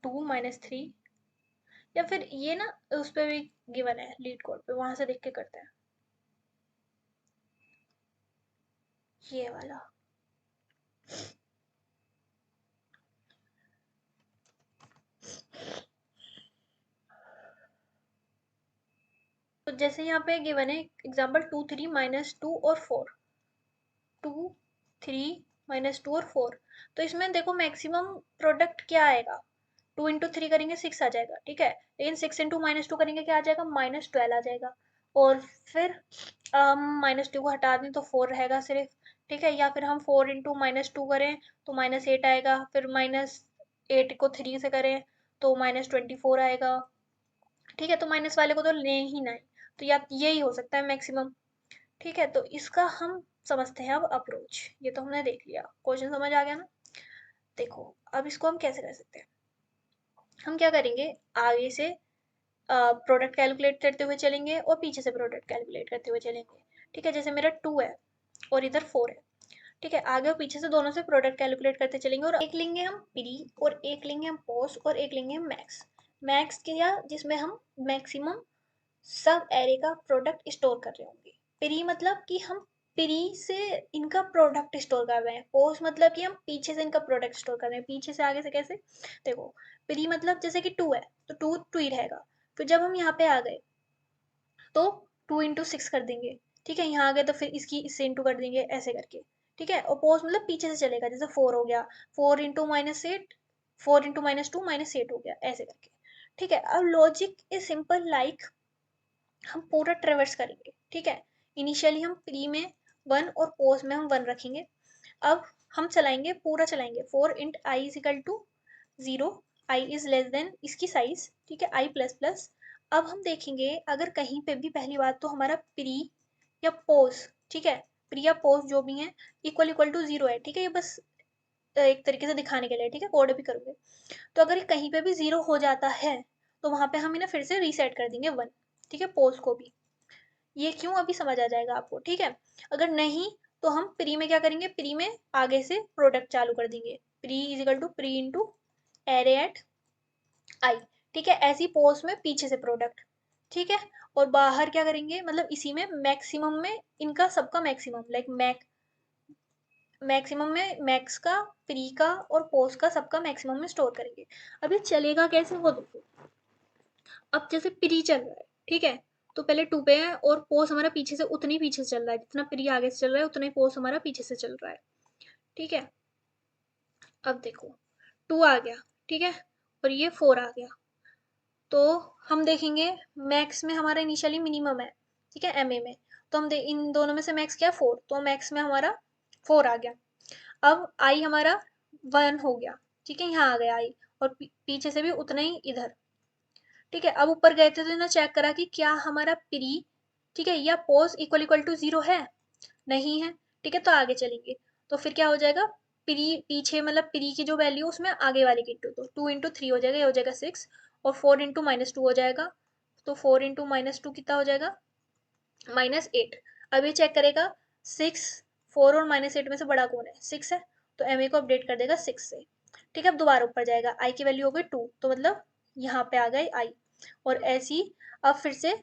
2 -3, या फिर ये ना उस पे भी गिवन है लीड कोड पे, वहां से देख के करते हैं ये वाला। तो जैसे यहाँ पे गिवन है एग्जाम्पल 2 3 -2 और 4, 2 3 -2 और 4, तो इसमें देखो मैक्सिमम प्रोडक्ट क्या आएगा, 2 × 3 करेंगे 6 आ जाएगा, ठीक है। लेकिन 6 × -2 करेंगे क्या आ जाएगा, -12 आ जाएगा। और फिर -2 को हटा दें तो 4 रहेगा सिर्फ, ठीक है। या फिर हम 4 × -2 करें तो -8 आएगा, फिर -8 को 3 से करें तो -24 आएगा, ठीक है। तो माइनस वाले को तो ले ही ना है, तो या यही हो सकता है मैक्सिमम, ठीक है। तो इसका हम समझते हैं अब अप्रोच। ये तो हमने देख लिया, क्वेश्चन समझ आ गया ना। देखो अब इसको हम कैसे कर सकते हैं, हम क्या करेंगे, आगे से प्रोडक्ट कैलकुलेट करते हुए चलेंगे और पीछे से प्रोडक्ट कैलकुलेट करते हुए चलेंगे, ठीक है। जैसे मेरा 2 है और इधर 4 है, ठीक है, आगे और पीछे से दोनों से प्रोडक्ट कैलकुलेट करते चलेंगे, और एक लेंगे हम प्री और एक लेंगे हम पोस्ट और एक लेंगे हम मैक्स। मैक्स क्या, जिसमें हम मैक्सिमम सब एरे का प्रोडक्ट स्टोर कर रहे होंगे। प्री मतलब कि हम प्री से इनका प्रोडक्ट स्टोर कर रहे हैं, पोस्ट मतलब कि हम पीछे से इनका प्रोडक्ट स्टोर कर रहे हैं। पीछे से आगे से कैसे, देखो प्री मतलब जैसे कि 2 है तो 2 2 ही रहेगा, फिर जब हम यहाँ पे आ गए तो 2 × 6 कर देंगे, ठीक है। यहाँ आ गए तो फिर इसकी इससे इंटू कर देंगे, ऐसे करके, ठीक है। और पोस्ट मतलब पीछे से चलेगा, जैसे 4 हो गया, 4 × -8, 4 × -2 -8 हो गया, ऐसे करके, ठीक है। अब लॉजिक इज सिंपल, लाइक हम पूरा ट्रेवर्स करेंगे, ठीक है। इनिशियली हम प्री में 1 और पोस्ट में हम 1 रखेंगे। अब हम चलाएंगे, पूरा चलाएंगे, 4 × i = 0, I is less then इसकी साइज, ठीक है, आई प्लस प्लस। अब हम देखेंगे अगर कहीं पे भी, पहली बात तो हमारा प्री या पोस, ठीक है, प्री या पोस जो भी है इक्वल इक्वल टू जीरो है, ठीक है, ये बस एक तरीके से दिखाने के लिए, ठीक है, कोड भी करोगे। तो अगर कहीं पे भी जीरो हो जाता है तो वहां पे हम इन्हें फिर से रीसेट कर देंगे वन, ठीक है, पोस को भी। ये क्यों अभी समझ आ जाएगा आपको, ठीक है। अगर नहीं तो हम प्री में क्या करेंगे, प्री में आगे से प्रोडक्ट चालू कर देंगे, pre is equal to pre into array at I, ठीक है, ऐसी पोस्ट में पीछे से प्रोडक्ट, ठीक है। और बाहर क्या करेंगे, मतलब इसी में मैक्सिमम में इनका सबका मैक्सिमम, लाइक मैक्सिमम में मैक्स का, प्री का और पोस्ट का सबका मैक्सिमम में स्टोर करेंगे। अब ये चलेगा कैसे वो देखो। अब जैसे प्री चल रहा है, ठीक है, तो पहले टू पे है और पोस्ट हमारा पीछे से उतनी पीछे से चल रहा है, जितना प्री आगे से चल रहा है उतना ही पोस्ट हमारा पीछे से चल रहा है, ठीक है। अब देखो टू आ गया, ठीक है, और ये फोर आ गया, तो हम देखेंगे मैक्स में हमारा इनिशियली मिनिमम है, ठीक है, एम ए में। तो हम इन दोनों में से मैक्स क्या है, फोर, तो मैक्स में हमारा फोर आ गया। अब आई हमारा वन हो गया, ठीक है, यहाँ आ गया आई, और पीछे से भी उतना ही इधर, ठीक है। अब ऊपर गए थे तो इन्होंने चेक करा कि क्या हमारा प्री, ठीक है, या post equal equal to zero है, नहीं है, ठीक है, तो आगे चलेंगे। तो फिर क्या हो जाएगा, प्री पीछे मतलब प्री की जो वैल्यू उसमें आगे वाले की इंटू, तो टू इंटू थ्री हो जाएगा, ये हो जाएगा सिक्स, और फोर इंटू माइनस टू हो जाएगा, तो फोर इंटू माइनस टू कितना हो जाएगा, -8। अब ये चेक करेगा सिक्स, फोर और -8 में से बड़ा कौन है, सिक्स है, तो एम ए को अपडेट कर देगा सिक्स से, ठीक है। अब दोबारा ऊपर जाएगा, आई की वैल्यू हो गई टू, तो मतलब यहाँ पे आ गई आई, और ऐसी अब फिर से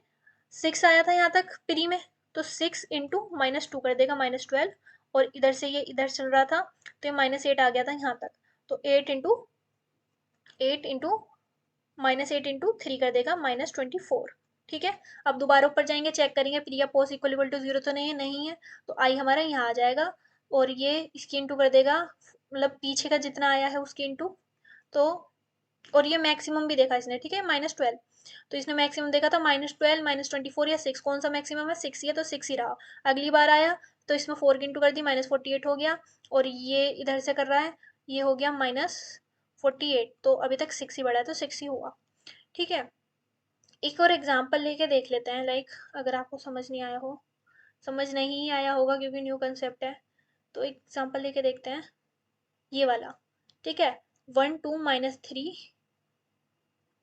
सिक्स आया था यहाँ तक प्री में, तो सिक्स इंटू माइनस टू कर देगा -12, और इधर से ये इधर चल रहा था तो ये -8 आ गया था यहाँ तक, तो एट इंटू -8 इंटू थ्री कर देगा -24, ठीक है। अब दोबारा ऊपर जाएंगे, चेक करेंगे प्रिया पोस इक्वल इक्वल टू जीरो तो नहीं है, नहीं है, तो आई हमारा यहाँ आ जाएगा, और ये इसकी इंटू कर देगा, मतलब पीछे का जितना आया है उसकी इंटू, तो और ये मैक्सिमम भी देखा इसने, ठीक है, -12, तो इसने मैक्सिमम देखा था -12, -24 या सिक्स, कौन सा मैक्सिमम है, सिक्स ही है, तो सिक्स ही रहा। अगली बार आया तो इसमें फोर की इंटू कर दी, -48 हो गया, और ये इधर से कर रहा है, ये हो गया -48, तो अभी तक सिक्स ही बढ़ा है, तो सिक्स ही हुआ, ठीक है। एक और एग्जांपल लेके देख लेते हैं, लाइक अगर आपको समझ नहीं आया हो, समझ नहीं आया होगा क्योंकि न्यू कंसेप्ट है, तो एक एग्जांपल लेके देखते हैं, ये वाला, ठीक है, one two minus three,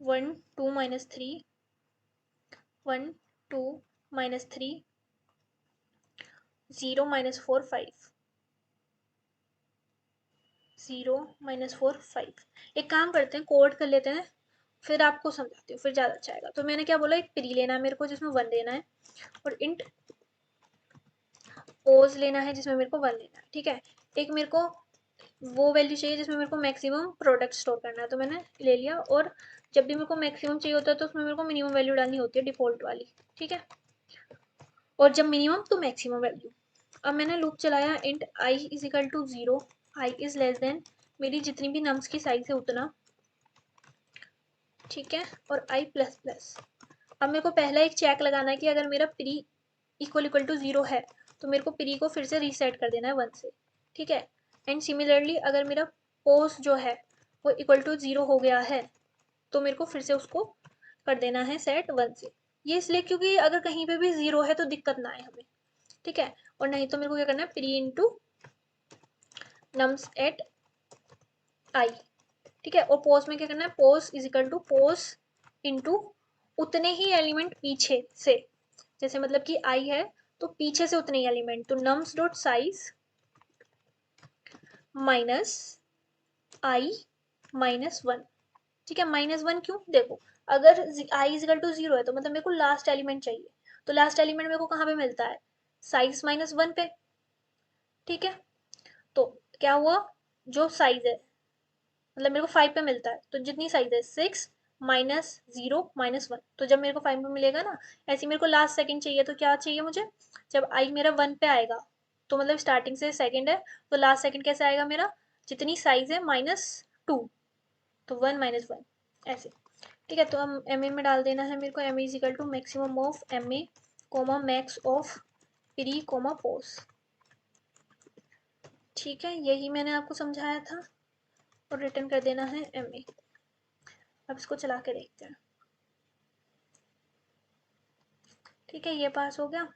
one two minus three, one two minus three, zero -4 5, zero -4 5। एक काम करते हैं, कोड कर लेते हैं, फिर आपको समझाती हूँ, फिर ज़्यादा अच्छा आएगा। तो मैंने क्या बोला, एक प्री लेना है मेरे को जिसमें वन लेना है, और इंट पोज लेना है जिसमें मेरे को वन लेना है, ठीक है। एक मेरे को वो वैल्यू चाहिए जिसमें मेरे को मैक्सिमम प्रोडक्ट स्टोर करना है, तो मैंने ले लिया, और जब भी मेरे को मैक्सिमम चाहिए होता है तो उसमें मेरे को मिनिमम वैल्यू डालनी होती है डिफॉल्ट वाली, ठीक है, और जब मिनिमम तो मैक्सिमम वैल्यू। अब मैंने लूप चलाया, int I is equal to zero, I is less than मेरी जितनी भी नम्स की साइज है उतना, ठीक है, और आई प्लस प्लस। अब मेरे को पहला एक चेक लगाना है कि अगर मेरा pre equal equal to zero है तो मेरे को प्री को फिर से रीसेट कर देना है वन से, ठीक है। एंड सिमिलरली अगर मेरा पोस्ट जो है वो इक्वल टू जीरो हो गया है तो मेरे को फिर से उसको कर देना है सेट वन से। ये इसलिए क्योंकि अगर कहीं पे भी जीरो है तो दिक्कत ना आए हमें, ठीक है, और नहीं तो मेरे को क्या करना है, pre into nums at I, ठीक है, और पोस्ट में क्या करना है, post is equal to post into उतने ही एलिमेंट पीछे से, जैसे मतलब कि आई है तो पीछे से उतने ही एलिमेंट, तो नम्स डॉट साइज माइनस आई -1, ठीक है, -1 क्यों, देखो अगर आई इज इक्वल टू जीरो है तो मतलब मेरे को लास्ट एलिमेंट चाहिए, तो लास्ट एलिमेंट मेरे को कहाँ पे मिलता है, साइज -1 पे, ठीक है। तो क्या हुआ, जो साइज है मतलब मेरे को 5 पे मिलता है, तो जितनी साइज है सिक्स -0 -1, तो जब मेरे को 5 पे मिलेगा ना, ऐसे मेरे को लास्ट सेकंड चाहिए, तो क्या चाहिए मुझे, जब आई मेरा 1 पे आएगा तो मतलब स्टार्टिंग से सेकंड है, तो लास्ट सेकंड कैसे आएगा मेरा, जितनी साइज है -2, तो 1 -1 ऐसे, ठीक है। तो हम एम ए में डाल देना है मेरे को, M A is equal to maximum of M A comma max of pre comma pos, ठीक है, यही मैंने आपको समझाया था, और रिटर्न कर देना है एम ए। अब इसको चला के देखते हैं। ठीक है, ये पास हो गया,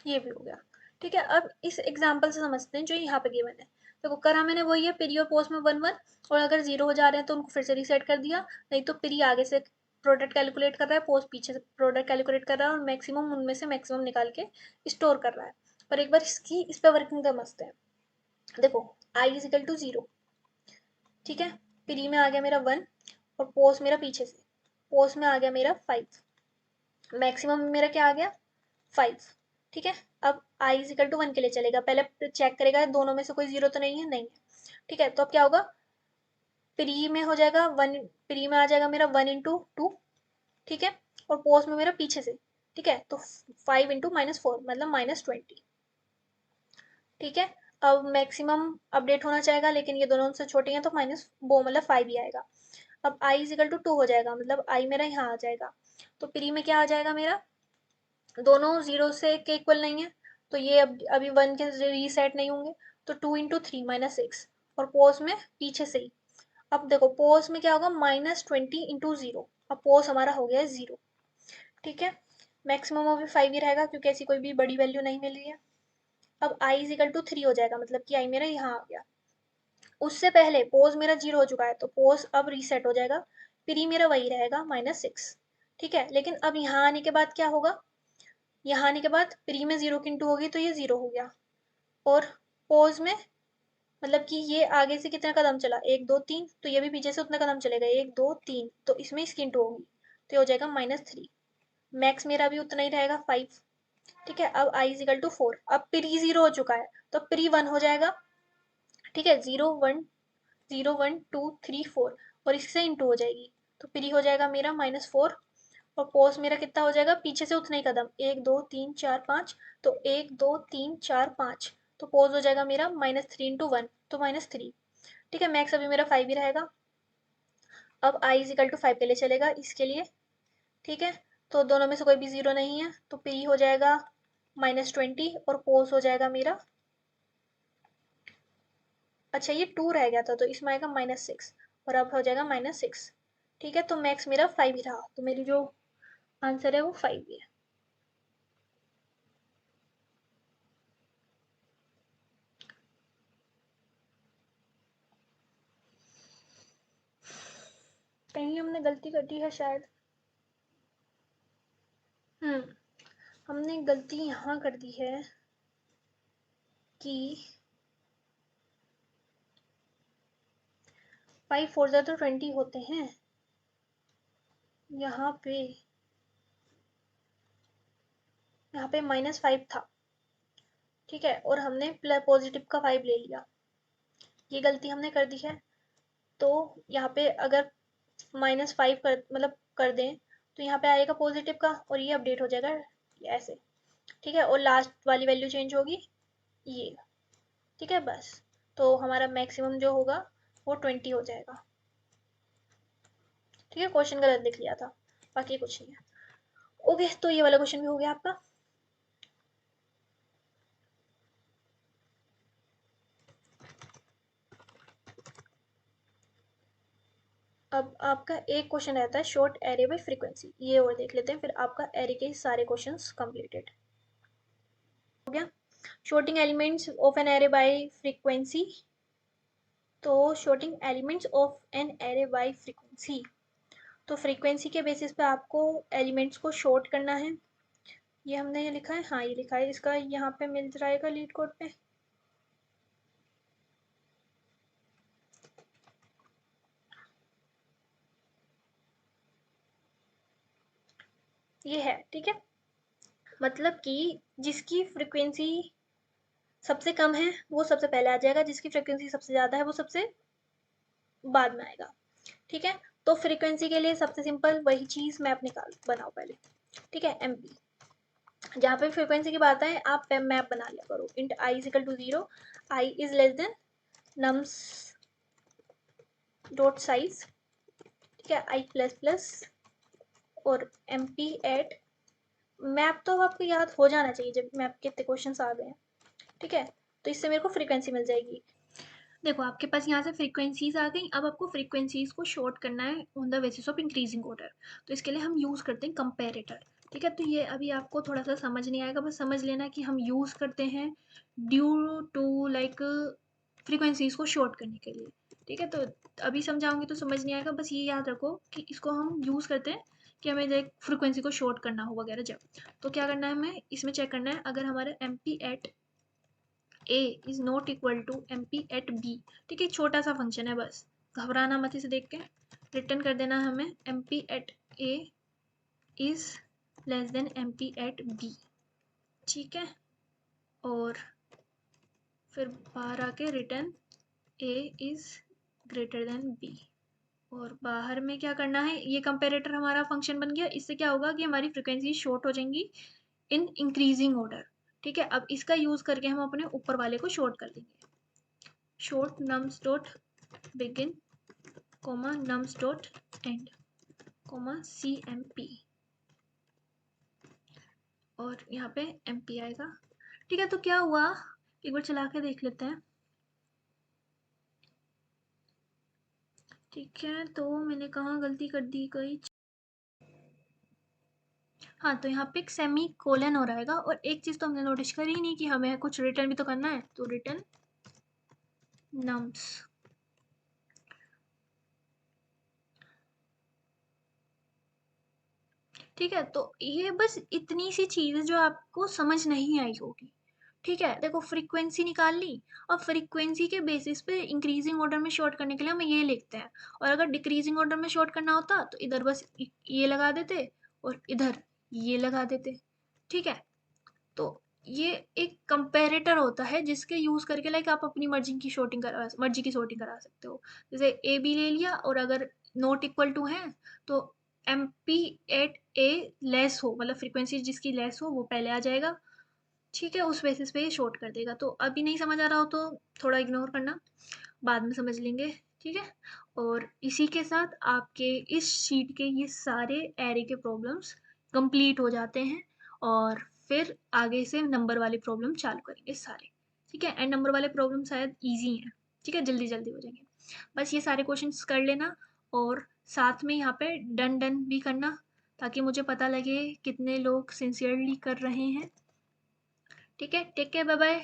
ये भी हो गया। ठीक है, अब इस एग्जाम्पल से समझते हैं जो यहाँ पे गिवन है। देखो करा मैंने वही है, प्री और पोस्ट में 1 1, और अगर 0 हो जा रहे हैं तो उनको फिर से रीसेट कर दिया, नहीं तो प्री आगे से प्रोडक्ट कैलकुलेट कर रहा है, पोस्ट पीछे से प्रोडक्ट कैलकुलेट कर रहा है, और मैक्सिमम उनमें से मैक्सिमम निकाल के स्टोर कर रहा है। पर एक बार इस पर वर्किंग समझते हैं। देखो आई इज इक्वल टू 0, ठीक है, प्री में आ गया मेरा 1, और पोस्ट मेरा पीछे से, पोस्ट में आ गया मेरा 5, मैक्सिमम में मेरा क्या आ गया 5। ठीक है, अब आई इज इक्वल टू 1 के लिए चलेगा, पहले चेक करेगा दोनों में से कोई 0 तो नहीं है, नहीं है। ठीक है, तो अब क्या होगा, प्री में हो जाएगा 1, प्री में आ जाएगा मेरा 1 × 2, ठीक है, और पोस्ट में मेरा पीछे से, ठीक है, तो 5 × -4 मतलब -20। ठीक है, अब मैक्सिमम अपडेट होना चाहेगा, लेकिन ये दोनों से छोटी हैं तो माइनस वो मतलब 5 ही आएगा। अब आई इज इक्वल टू 2 हो जाएगा, मतलब आई मेरा यहाँ आ जाएगा, तो प्री में क्या आ जाएगा मेरा, दोनों 0 से के इक्वल नहीं है, तो ये अब अभी 1 के रीसेट नहीं होंगे, तो 2 × 3 -6, और पोस्ट में पीछे से ही। अब देखो पोस्ट में क्या होगा, -20 × 0, अब पोस्ट हमारा हो गया है 0। ठीक है, मैक्सिमम अभी 5 ही रहेगा क्योंकि ऐसी कोई भी बड़ी वैल्यू नहीं मिल रही है। अब आई इज इक्वल टू 3 हो जाएगा, मतलब कि आई मेरा यहाँ आ गया। उससे पहले पोज मेरा 0 हो चुका है, तो पोज अब रीसेट हो जाएगा, प्री मेरा वही रहेगा -6। ठीक है, लेकिन अब यहाँ आने के बाद क्या होगा, यहाँ आने के बाद प्री में 0 की इंटू होगी तो ये 0 हो गया, और पोज में मतलब कि ये आगे से कितना कदम चला, 1 2 3, तो ये भी पीछे से उतना कदम चलेगा, 1 2 3, तो इसमें इसकी इंटू होगी, तो ये हो जाएगा -3। मैक्स मेरा भी उतना ही रहेगा 5। ठीक है, अब आई इज इक्वल टू 4, अब प्री 0 हो चुका है तो प्री 1 हो जाएगा। ठीक है, 0 1 0 1 2 3 4, और इससे इंटू हो जाएगी, तो प्री हो जाएगा मेरा -4, और पोस्ट मेरा कितना हो जाएगा, पीछे से उतना ही कदम, 1 2 3 4 5, तो 1 2 3 4 5, तो पोस्ट हो जाएगा मेरा -3 × 1, तो -3। ठीक है, मैक्स अभी मेरा 5 ही रहेगा। अब आई इज इक्वल टू 5 के लिए चलेगा इसके लिए। ठीक है, तो दोनों में से कोई भी 0 नहीं है, तो प्री हो जाएगा -20, और पोस्ट हो जाएगा मेरा, अच्छा ये 2 रह गया था तो इसमें आएगा -6, और अब हो जाएगा -6। ठीक है, तो मैक्स मेरा 5 ही रहा, तो मेरी जो आंसर है वो 5 ही है। कहीं हमने गलती कर दी है शायद। हमने गलती यहाँ कर दी है कि 5 4 ज़ा तो 20 होते हैं, यहाँ पे -5 था। ठीक है, और हमने प्लस पॉजिटिव का 5 ले लिया, ये गलती हमने कर दी है। तो यहाँ पे अगर -5 कर मतलब कर दें, तो यहाँ पे आएगा पॉजिटिव का, और ये अपडेट हो जाएगा ऐसे। ठीक है, और लास्ट वाली वैल्यू चेंज होगी ये। ठीक है, बस तो हमारा मैक्सिमम जो होगा वो 20 हो जाएगा। ठीक है, क्वेश्चन गलत लिख लिया था, बाकी कुछ नहीं है। ओके, तो ये वाला क्वेश्चन भी हो गया आपका। अब आपका एक क्वेश्चन रहता है शॉर्ट एरे बाय फ्रीक्वेंसी, ये और देख लेते हैं, फिर आपका एरे के सारे क्वेश्चंस कंप्लीटेड हो गया। Sorting elements of an array by frequency, तो sorting elements of an array by frequency, तो फ्रीक्वेंसी के बेसिस पे आपको एलिमेंट्स को शॉर्ट करना है। ये हमने ये लिखा है, हाँ ये लिखा है, इसका यहाँ पे मिल जाएगा लीड कोड पे, ये है। ठीक है, मतलब कि जिसकी फ्रीक्वेंसी सबसे कम है वो सबसे पहले आ जाएगा, जिसकी फ्रीक्वेंसी सबसे ज़्यादा है वो सबसे बाद में आएगा। ठीक है, तो फ्रीक्वेंसी के लिए सबसे सिंपल वही चीज़ मैप निकाल बनाओ पहले। ठीक है, एमपी, जहाँ पे फ्रीक्वेंसी की बात है आप मैप बना लिया करो, int I is equal to 0, I is less than nums dot size. ठीक है, आई प्लस प्लस और एम पी एट मैप, तो आपको याद हो जाना चाहिए जब मैप के इतने क्वेश्चन आ गए हैं। ठीक है, तो इससे मेरे को फ्रीक्वेंसी मिल जाएगी। देखो आपके पास यहाँ से फ्रीक्वेंसीज आ गई, अब आपको फ्रीक्वेंसीज को शॉर्ट करना है on the basis of increasing order. तो इसके लिए हम यूज़ करते हैं कंपेरेटर। ठीक है, तो ये अभी आपको थोड़ा सा समझ नहीं आएगा, बस समझ लेना कि हम यूज़ करते हैं ड्यू टू लाइक फ्रीक्वेंसीज को शॉर्ट करने के लिए। ठीक है, तो अभी समझाऊंगी तो समझ नहीं आएगा, बस ये याद रखो कि इसको हम यूज़ करते हैं कि हमें लाइक फ्रीक्वेंसी को शॉर्ट करना हो वगैरह जब। तो क्या करना है, हमें इसमें चेक करना है अगर हमारा M P at a is not equal to mp at b। ठीक है, छोटा सा फंक्शन है, बस घबराना मत इसे देख के। रिटर्न कर देना हमें mp at a is less than mp at b। ठीक है, और फिर बाहर आके return a is greater than b। और बाहर में क्या करना है, ये कंपेरेटर हमारा फंक्शन बन गया। इससे क्या होगा कि हमारी फ्रिक्वेंसी शॉर्ट हो जाएंगी इन इंक्रीजिंग ऑर्डर। ठीक है, अब इसका यूज करके हम अपने ऊपर वाले को शॉर्ट कर देंगे। Sort nums dot begin comma nums dot end comma C M P, और यहाँ पे एम पी आएगा। ठीक है, तो क्या हुआ, एक बार चला के देख लेते हैं। ठीक है, तो मैंने कहाँ गलती कर दी कोई। हाँ, तो यहाँ पे एक सेमी कोलन हो रहेगा, और एक चीज़ तो हमने नोटिस करी नहीं कि हमें कुछ रिटर्न भी तो करना है, तो रिटर्न नम्स। ठीक है, तो ये बस इतनी सी चीज़ है जो आपको समझ नहीं आई होगी। ठीक है, देखो फ्रीक्वेंसी निकाल ली, और फ्रीक्वेंसी के बेसिस पे इंक्रीजिंग ऑर्डर में शॉर्ट करने के लिए हम ये लिखते हैं, और अगर डिक्रीजिंग ऑर्डर में शॉर्ट करना होता तो इधर बस ये लगा देते और इधर ये लगा देते। ठीक है, तो ये एक कंपेरेटर होता है जिसके यूज करके लाइक आप अपनी मर्जी की शॉर्टिंग करा सकते हो। जैसे ए बी ले लिया, और अगर नॉट इक्वल टू है तो एम पी एट ए लेस हो, मतलब फ्रीक्वेंसी जिसकी लेस हो वो पहले आ जाएगा। ठीक है, उस बेसिस पे ये शॉर्ट कर देगा। तो अभी नहीं समझ आ रहा हो तो थोड़ा इग्नोर करना, बाद में समझ लेंगे। ठीक है, और इसी के साथ आपके इस शीट के ये सारे एरे के प्रॉब्लम्स कंप्लीट हो जाते हैं, और फिर आगे से नंबर वाले प्रॉब्लम चालू करेंगे सारे। ठीक है, एंड नंबर वाले प्रॉब्लम शायद ईजी हैं। ठीक है, जल्दी जल्दी हो जाएंगे। बस ये सारे क्वेश्चंस कर लेना, और साथ में यहाँ पे डन डन भी करना, ताकि मुझे पता लगे कितने लोग सिंसियरली कर रहे हैं। ठीक है, take care, bye bye,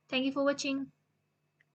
thank you for watching.